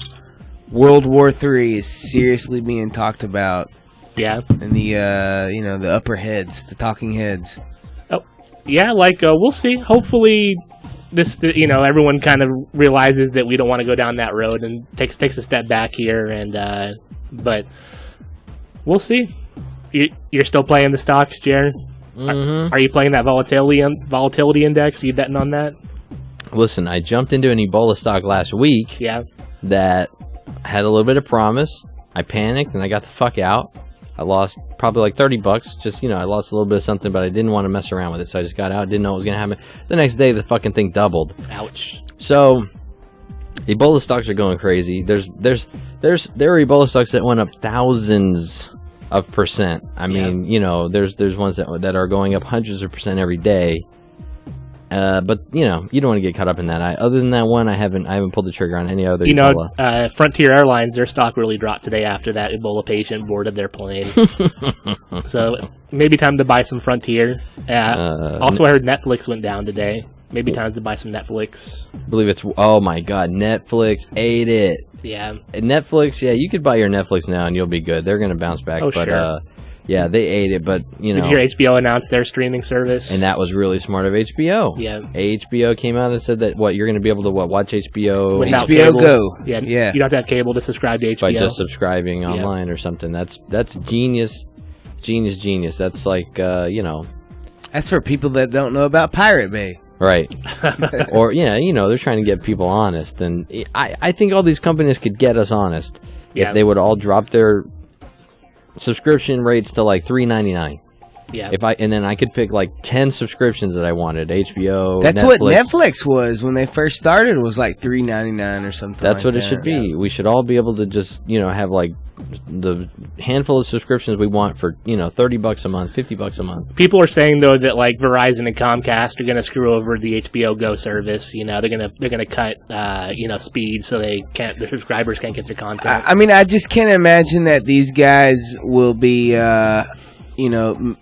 World War III is seriously being talked about. Yeah. And the upper heads, the talking heads. Oh, yeah. We'll see. Hopefully, everyone kind of realizes that we don't want to go down that road and takes a step back here. And but. We'll see. You're still playing the stocks, Jared? Mm-hmm. Are you playing that volatility index? Are you betting on that? Listen, I jumped into an Ebola stock last week. Yeah. That had a little bit of promise. I panicked and I got the fuck out. I lost probably like $30. Just, I lost a little bit of something, but I didn't want to mess around with it, so I just got out. Didn't know what was going to happen. The next day, the fucking thing doubled. Ouch. So... Ebola stocks are going crazy. There are Ebola stocks that went up thousands of %. I mean, there's ones that are going up hundreds of % every day. But you don't want to get caught up in that. Other than that one, I haven't pulled the trigger on any other Ebola. Frontier Airlines, their stock really dropped today after that Ebola patient boarded their plane. So maybe time to buy some Frontier. Also, I heard Netflix went down today. Maybe time to buy some Netflix. I believe oh my god, Netflix ate it. Yeah. Netflix, you could buy your Netflix now and you'll be good. They're going to bounce back. Oh, but, sure. Yeah, they ate it, but, you know... Did you hear HBO announce their streaming service? And that was really smart of HBO. Yeah. HBO came out and said that, you're going to be able to, watch HBO... Without HBO cable. Go. Yeah. You don't have to have cable to subscribe to HBO. By just subscribing online or something. That's genius. Genius. That's like, you know... That's for people that don't know about Pirate Bay. Right. Or, yeah, you know, they're trying to get people honest. And I think all these companies could get us honest if they would all drop their subscription rates to like $3.99. Yeah. And then I could pick like 10 subscriptions that I wanted. HBO, That's Netflix. what Netflix was when they first started. It was like $3.99 or something. That's what it should be. Yeah. We should all be able to just, you know, have like the handful of subscriptions we want for, you know, $30 a month, $50 a month. People are saying though that like Verizon and Comcast are going to screw over the HBO Go service. You know, they're gonna cut you know, speed so the subscribers can't get their content. I mean, I just can't imagine that these guys will be you know,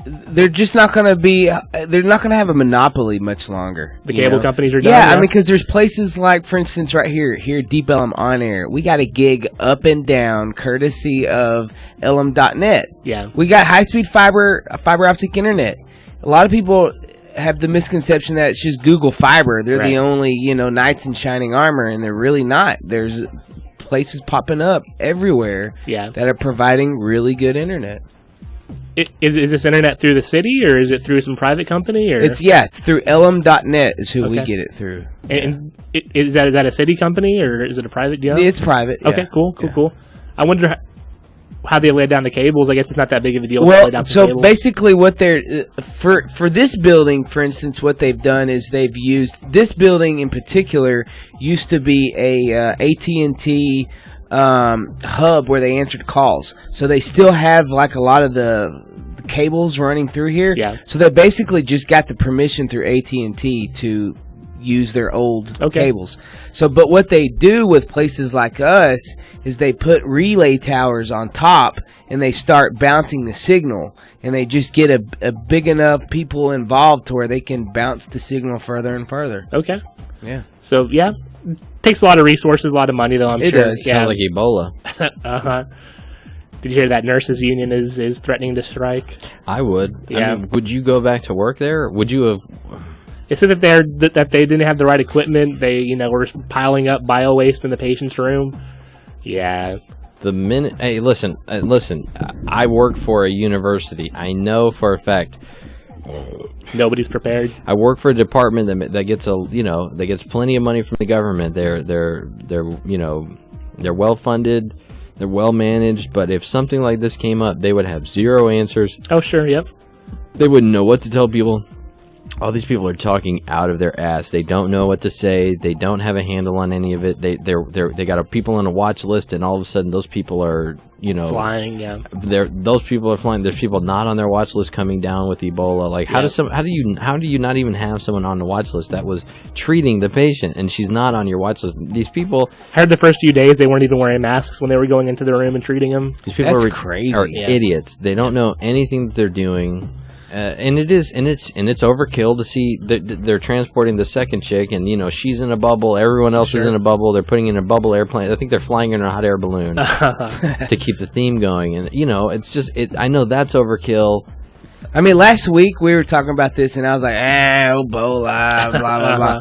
they're just not going to be, they're not going to have a monopoly much longer. The cable companies are done. Yeah, I mean, because there's places like, for instance, right here, Deep Ellum On Air. We got a gig up and down courtesy of Ellum.net. Yeah. We got high-speed fiber optic internet. A lot of people have the misconception that it's just Google Fiber. They're the only, you know, knights in shining armor, and they're really not. There's places popping up everywhere that are providing really good internet. Is this internet through the city, or is it through some private company? Or it's through Ellum.net is who we get it through. And is that a city company, or is it a private deal? It's private. Okay, cool. I wonder how they laid down the cables. I guess it's not that big of a deal. Well, to lay down so cables. basically, what they're for this building, for instance, what they've done is they've used this building in particular used to be a AT&T hub where they answered calls. So they still have like a lot of the cables running through here. Yeah. So they basically just got the permission through AT&T to use their old cables. So, but what they do with places like us is they put relay towers on top and they start bouncing the signal, and they just get a big enough people involved to where they can bounce the signal further and further. Okay. Yeah. So, yeah. Takes a lot of resources, a lot of money, though, I'm sure. It does. Sounds like Ebola. Uh-huh. Did you hear that nurses union is threatening to strike? I would. Yeah. I mean, would you go back to work there? Would you have... It said that they didn't have the right equipment. They, you know, were piling up bio waste in the patient's room. Yeah. The minute... Hey, listen. I work for a university. I know for a fact... Nobody's prepared. I work for a department that gets that gets plenty of money from the government. They're well funded, they're well managed. But if something like this came up, they would have zero answers. Oh sure, yep. They wouldn't know what to tell people. All these people are talking out of their ass. They don't know what to say. They don't have a handle on any of it. They got people on a watch list, and all of a sudden those people are flying. Yeah. Those people are flying. There's people not on their watch list coming down with Ebola. Like how do you not even have someone on the watch list that was treating the patient, and she's not on your watch list? These people. I heard the first few days they weren't even wearing masks when they were going into the room and treating them. These people That's crazy. Are idiots. They don't know anything that they're doing. And it's overkill to see that they're transporting the second chick, and she's in a bubble. Everyone else is in a bubble. They're putting in a bubble airplane. I think they're flying in a hot air balloon to keep the theme going. And it's just I know that's overkill. I mean, last week we were talking about this, and I was like, Ebola, blah blah blah.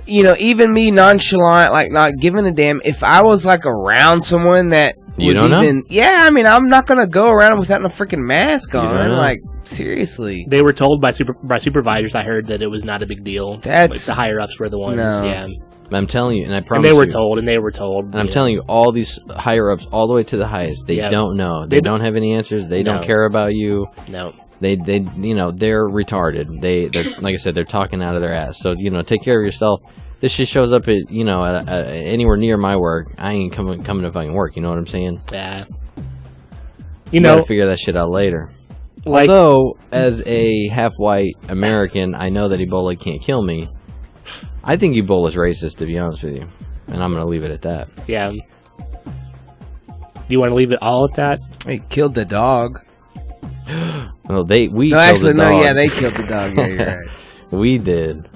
Even me nonchalant, like not giving a damn. If I was like around someone that you don't know? Yeah, I mean, I'm not gonna go around without no freaking mask on. Like, seriously. They were told by supervisors. I heard that it was not a big deal. That's the higher ups were the ones. No. Yeah. I'm telling you, and I promise. And they were told. And I'm telling you, all these higher ups, all the way to the highest, they don't know. They don't have any answers. They don't care about you. No. They're retarded. They're like I said, they're talking out of their ass. So take care of yourself. This shit shows up at anywhere near my work. I ain't coming to fucking work. You know what I'm saying? Yeah. You gotta figure that shit out later. Although, as a half-white American, I know that Ebola can't kill me. I think Ebola's racist, to be honest with you, and I'm gonna leave it at that. Yeah. Do you want to leave it all at that? They killed the dog. Well, we killed the dog. No, yeah, they killed the dog. Yeah, you're right. We did.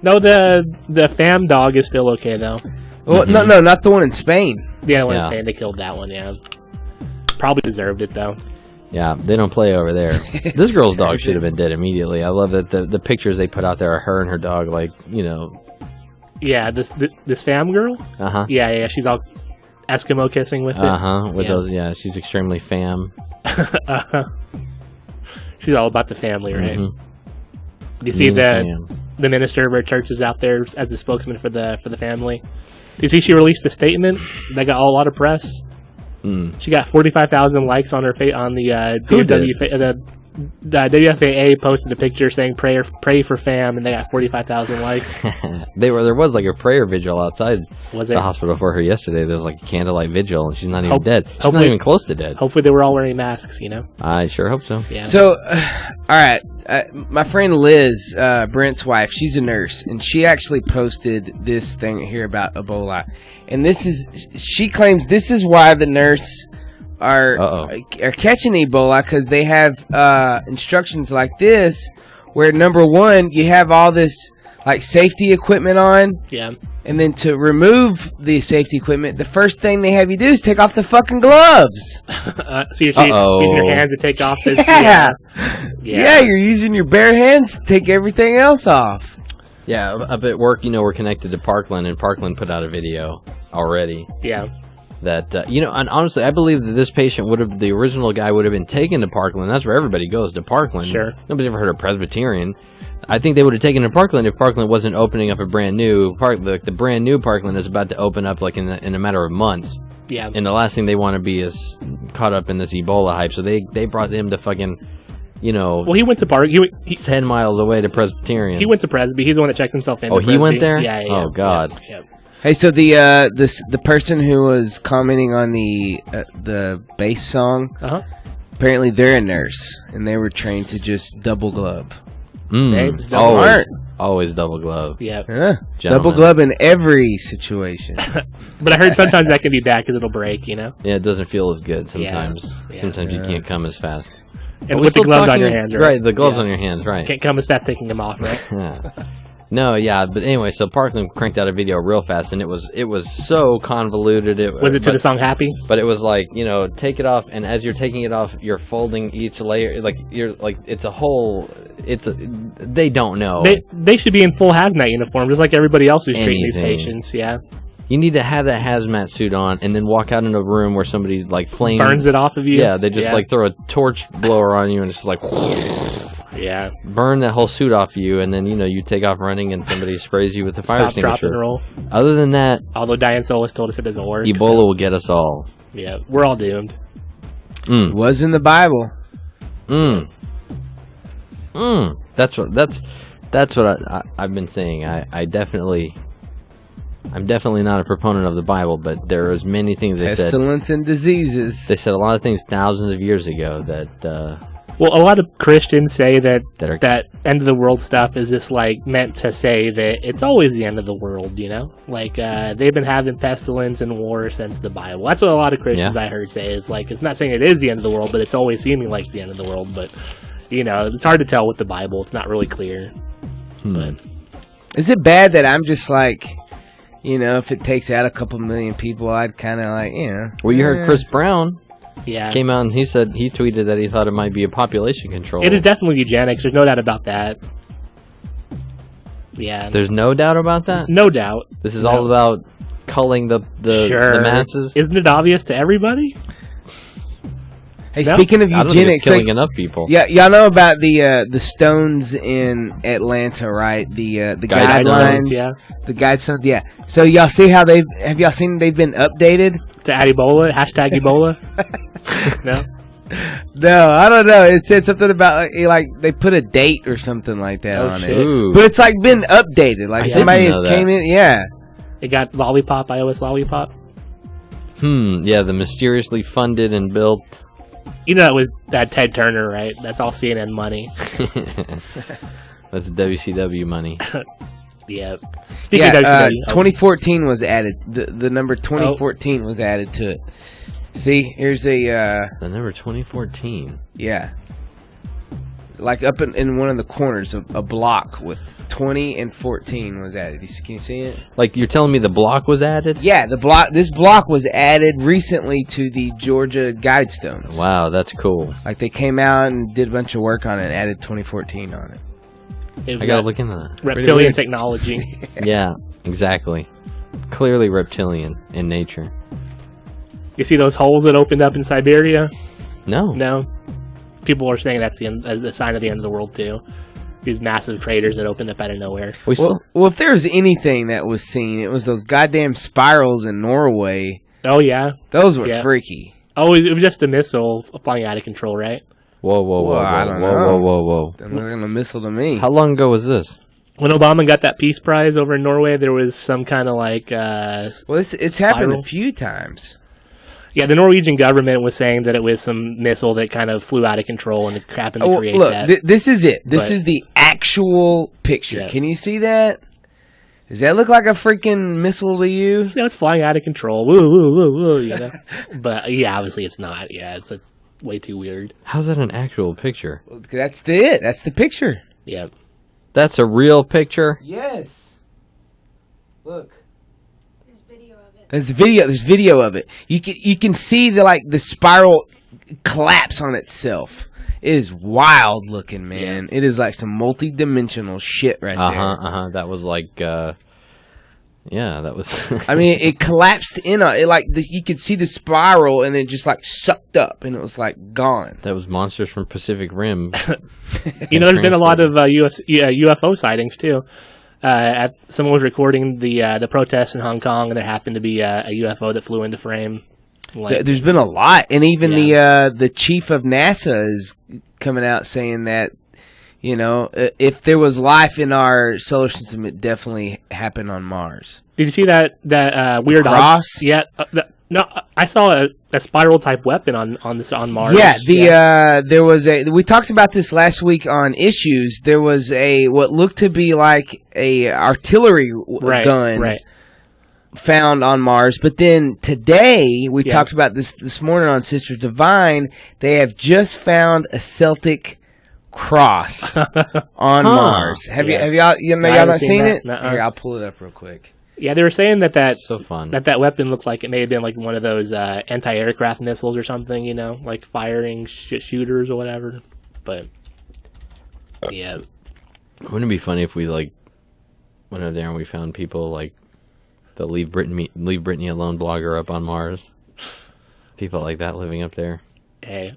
No, the fam dog is still okay though. Well, no, not the one in Spain. The other one in Spain, they killed that one. Yeah. Probably deserved it, though. Yeah, they don't play over there. This girl's dog should have been dead immediately. I love that the pictures they put out there are her and her dog, like, you know. Yeah, this fam girl? Uh-huh. Yeah, she's all Eskimo kissing with it. Uh-huh, with those, she's extremely fam. She's all about the family, right? Mm-hmm. Do you see the minister of our church is out there as the spokesman for the family? Do you see she released a statement that got a lot of press? She got 45,000 likes on her on the WFAA posted a picture saying pray for fam, and they got 45,000 likes. There was like a prayer vigil outside the hospital for her yesterday. There was like a candlelight vigil, and she's not even dead. She's not even close to dead. Hopefully they were all wearing masks, you know. I sure hope so. Yeah. So, all right, my friend Liz, Brent's wife, she's a nurse, and she actually posted this thing here about Ebola. And she claims this is why the nurse are catching Ebola, because they have instructions like this, where number one, you have all this like safety equipment on, and then to remove the safety equipment, the first thing they have you do is take off the fucking gloves. So you're using your hands to take off this. Yeah, you're using your bare hands to take everything else off. Yeah, up at work, you know, we're connected to Parkland, and Parkland put out a video already. Yeah. That, and honestly, I believe that this patient the original guy would have been taken to Parkland. That's where everybody goes, to Parkland. Sure. Nobody's ever heard of Presbyterian. I think they would have taken him to Parkland if Parkland wasn't opening up a brand new the brand new Parkland is about to open up like in a matter of months. Yeah. And the last thing they want to be is caught up in this Ebola hype. So they brought him to fucking, you know. Well, he went to Park. He 10 miles away to Presbyterian. He went to Presby. He's the one that checked himself in. Oh, he went there? Yeah. Oh God. Yeah. Hey, so the person who was commenting on the bass song, apparently they're a nurse, and they were trained to just double glove. Always double glove. Yeah. Double glove in every situation. But I heard sometimes that can be bad because it'll break, you know? Yeah, it doesn't feel as good sometimes. Yeah. Sometimes you can't come as fast. And with the gloves on your hands, right? Right, the gloves on your hands, right. Can't come as fast taking them off, right? No, yeah, but anyway, so Parkland cranked out a video real fast, and it was so convoluted. Was it to the song Happy? But it was like, you know, take it off, and as you're taking it off, you're folding each layer, they don't know. They should be in full hazmat uniform, just like everybody else who's treating these patients, yeah. You need to have that hazmat suit on, and then walk out into a room where somebody, like, flames... burns it off of you? Yeah, they just, like, throw a torch blower on you, and it's like... Yeah. Burn that whole suit off you, and then, you know, you take off running, and somebody sprays you with the fire extinguisher. Drop, and roll. Other than that... Although Diane Solis told us it doesn't work. Ebola will get us all. Yeah, we're all doomed. It was in the Bible. That's what I've been saying. I'm definitely not a proponent of the Bible, but there is many things they said. Pestilence and diseases. They said a lot of things thousands of years ago that... Well, a lot of Christians say that end of the world stuff is just like meant to say that it's always the end of the world, you know? Like, they've been having pestilence and war since the Bible. That's what a lot of Christians I heard say is like, it's not saying it is the end of the world, but it's always seeming like the end of the world. But, you know, it's hard to tell with the Bible. It's not really clear. But is it bad that I'm just like, you know, if it takes out a couple million people, I'd kind of like, you know. Well, you heard Chris Brown. Yeah. Came out and he tweeted that he thought it might be a population control. It is definitely eugenics. There's no doubt about that. Yeah. There's no doubt about that? No doubt. This is all about culling the masses? Isn't it obvious to everybody? Hey, speaking of eugenics, killing enough people. Yeah, y'all know about the stones in Atlanta, right? The guidelines. Yeah. The guidestones. Yeah. So y'all see how have y'all seen they've been updated? To add Ebola, hashtag Ebola. No. No, I don't know. It said something about like they put a date or something like that on shit. it. Ooh. But it's like been updated. Like somebody came in. Yeah. It got Lollipop, iOS Lollipop. Yeah, the mysteriously funded and built. You know, it was Ted Turner, right? That's all CNN money. That's WCW money. Yeah. Speaking of WCW, 2014 was added. The number 2014 was added to it. See, here's the number 2014. Yeah. like up in one of the corners of a block with 20 and 14 was added. Can you see it? Like you're telling me the block was added? Yeah, this block was added recently to the Georgia Guidestones. Wow, that's cool. Like they came out and did a bunch of work on it and added 2014 on it. I gotta look into that. Reptilian technology. Yeah, exactly. Clearly reptilian in nature. You see those holes that opened up in Siberia? No. People are saying that's the sign of the end of the world too. These massive craters that opened up out of nowhere. Well, if there was anything that was seen, it was those goddamn spirals in Norway. Oh yeah, those were freaky. Oh, it was just a missile flying out of control, right? Whoa! I don't know. They're not a missile to me. How long ago was this? When Obama got that Peace Prize over in Norway, there was some kind of like. Well, it's happened a few times. Yeah, the Norwegian government was saying that it was some missile that kind of flew out of control and happened to create that. Look, this is it. This is the actual picture. Yeah. Can you see that? Does that look like a freaking missile to you? No, it's flying out of control. Woo, woo, woo, woo, you know? But, yeah, obviously it's not. Yeah, it's way too weird. How's that an actual picture? Well, that's it. That's the picture. Yeah. That's a real picture? Yes. Look. There's video of it. You can see the spiral collapse on itself. It is wild looking, man. Yeah. It is like some multi-dimensional shit right there. That was like that was I mean, it collapsed in you could see the spiral and it just like sucked up and it was like gone. That was monsters from Pacific Rim. There's been a lot of UFO sightings too. Someone was recording the protests in Hong Kong, and there happened to be a UFO that flew into frame. There's been a lot, and even the chief of NASA is coming out saying that if there was life in our solar system, it definitely happened on Mars. Did you see that weird cross? Yeah. No, I saw a spiral type weapon on Mars. Yeah, there was we talked about this last week on Issues. There was what looked to be like a artillery gun found on Mars, but then today we talked about this morning on Sister Divine. They have just found a Celtic cross on Mars. Have y'all not seen it? Here, I'll pull it up real quick. Yeah, they were saying that so fun. that weapon looked like it may have been like one of those anti-aircraft missiles or something, like firing shooters or whatever. But yeah, wouldn't it be funny if we went over there and we found people like the Leave Britney Alone blogger up on Mars? People like that living up there. Hey,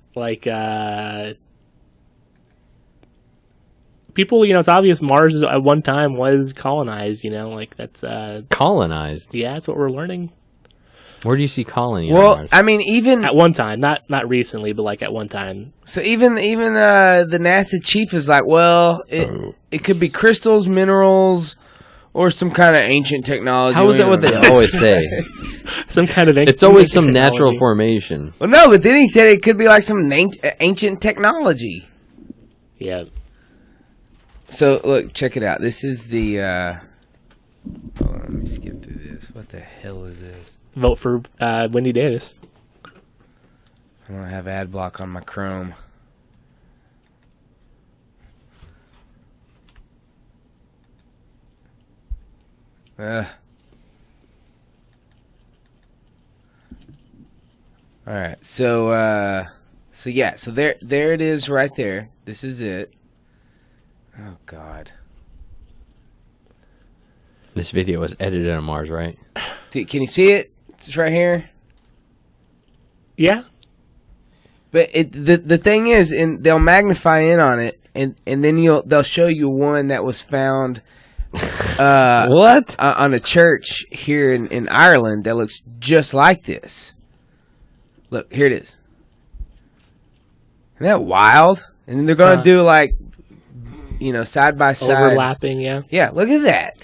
people, it's obvious Mars at one time was colonized, that's... Colonized? Yeah, that's what we're learning. Where do you see colony on Mars? I mean, even... At one time, not recently, but at one time. So even the NASA chief is like, well, it could be crystals, minerals, or some kind of ancient technology. How is that what they always say? Some kind of ancient It's always some technology. Natural formation. Well, no, but then he said it could be like some ancient technology. Yeah. So, look, check it out. This is the, hold on, let me skip through this. What the hell is this? Vote for Wendy Davis. I don't have ad block on my Chrome. Alright, so there it is right there. This is it. Oh, God. This video was edited on Mars, right? Can you see it? It's right here. Yeah. But the thing is, they'll magnify in on it, and then they'll show you one that was found what? On a church here in Ireland that looks just like this. Look, here it is. Isn't that wild? And they're going to do side by side. Overlapping, yeah. Yeah, look at that.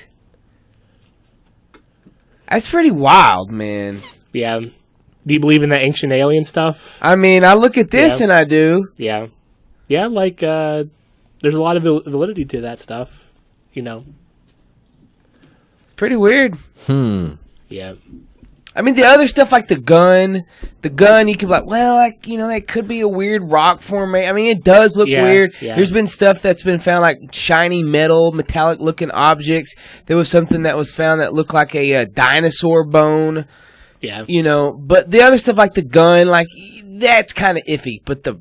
That's pretty wild, man. Yeah. Do you believe in that ancient alien stuff? I mean, I look at this and I do. Yeah. Yeah, there's a lot of validity to that stuff, It's pretty weird. Yeah. I mean, the other stuff like the gun, you could be like, well, like, you know, that could be a weird rock formation. I mean, it does look weird. Yeah. There's been stuff that's been found like shiny metal, metallic looking objects. There was something that was found that looked like a dinosaur bone. Yeah. You know, but the other stuff like the gun, like, that's kind of iffy. But the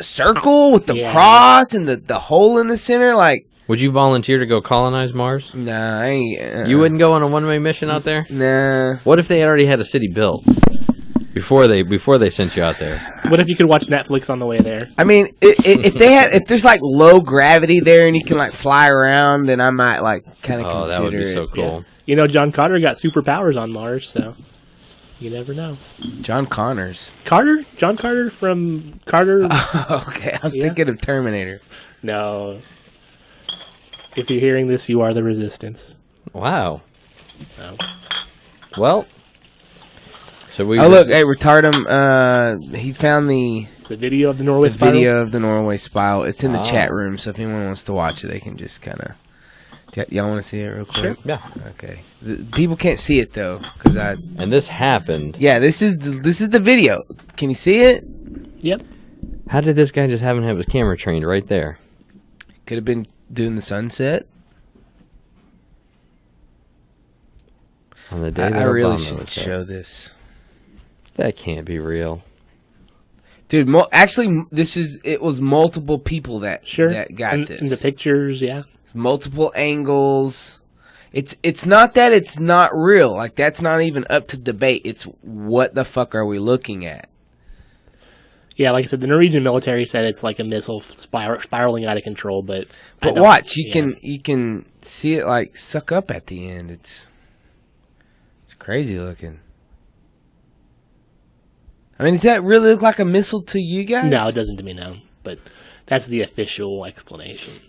circle with the cross and the hole in the center, like. Would you volunteer to go colonize Mars? Nah, I ain't. You wouldn't go on a one-way mission out there? Nah. What if they already had a city built before they sent you out there? What if you could watch Netflix on the way there? I mean, if there's like low gravity there and you can like fly around, then I might like kind of consider it. Oh, that would be so cool. Yeah. You know, John Carter got superpowers on Mars, so you never know. John Connors. Carter? John Carter from Carter? Oh, okay, I was thinking of Terminator. No. If you're hearing this, you are the Resistance. Wow. No. Well, so we. Oh look, hey, Retardum. He found the video of the Norway Spiral. Video of the Norway Spiral. It's in the chat room, so if anyone wants to watch it, they can just kind of. Y'all want to see it real quick? Sure. Yeah. Okay. People can't see it though, because I. And this happened. Yeah, this is the video. Can you see it? Yep. How did this guy just have his camera trained right there? Could have been doing the sunset. On the day that I really Obama should show this. That can't be real, dude. Actually, it was multiple people that got this. In the pictures, yeah. It's multiple angles. It's not that it's not real. Like that's not even up to debate. It's what the fuck are we looking at? Yeah, like I said, the Norwegian military said it's like a missile spiraling out of control, but watch, you can see it like suck up at the end. It's crazy looking. I mean, does that really look like a missile to you guys? No, it doesn't to me, no. But that's the official explanation.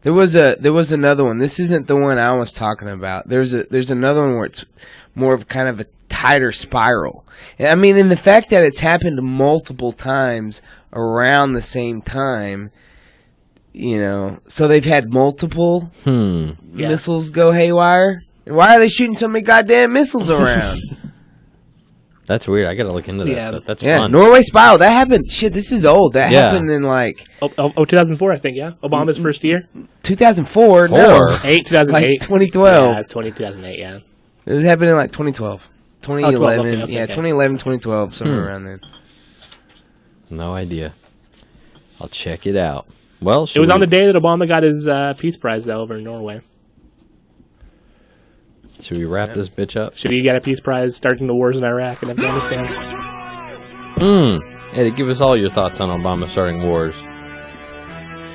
There was another one. This isn't the one I was talking about. There's another one where it's more of kind of a tighter spiral. I mean, and the fact that it's happened multiple times around the same time, you know, so they've had multiple missiles go haywire. Why are they shooting so many goddamn missiles around? That's weird. I gotta look into that stuff. That's fun. Norway Spiral. That happened. Shit, this is old. That happened in like 2004, I think. Yeah, Obama's first year. 2004. No, 2008. Like 2012. Yeah, 2008. Yeah. It happened in like 2012. 2011. Okay. 2011, 2012, somewhere around there. No idea. I'll check it out. Well, it was on the day that Obama got his Peace Prize though, over in Norway. Should we wrap this bitch up? Should he get a Peace Prize starting the wars in Iraq and Afghanistan? Eddie, give us all your thoughts on Obama starting wars.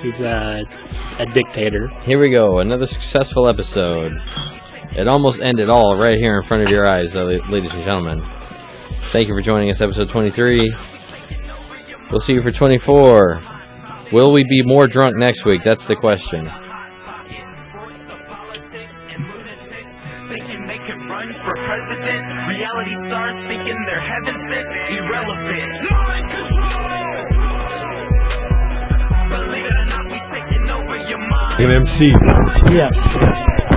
He's a dictator. Here we go, another successful episode. It almost ended all right here in front of your eyes, ladies and gentlemen. Thank you for joining us, episode 23. We'll see you for 24. Will we be more drunk next week? That's the question. For president, reality stars thinking they're heaven sent, irrelevant. Believe it or not, we taking over your mind. An MC. Yes.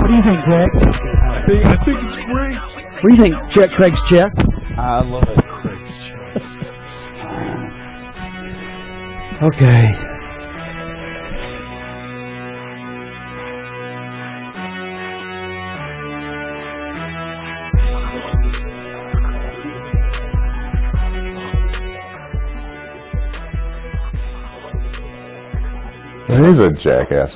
What do you think, Greg? I think it's great. What do you think, Craig's check? I love it, Craig's check. Okay. He's a jackass.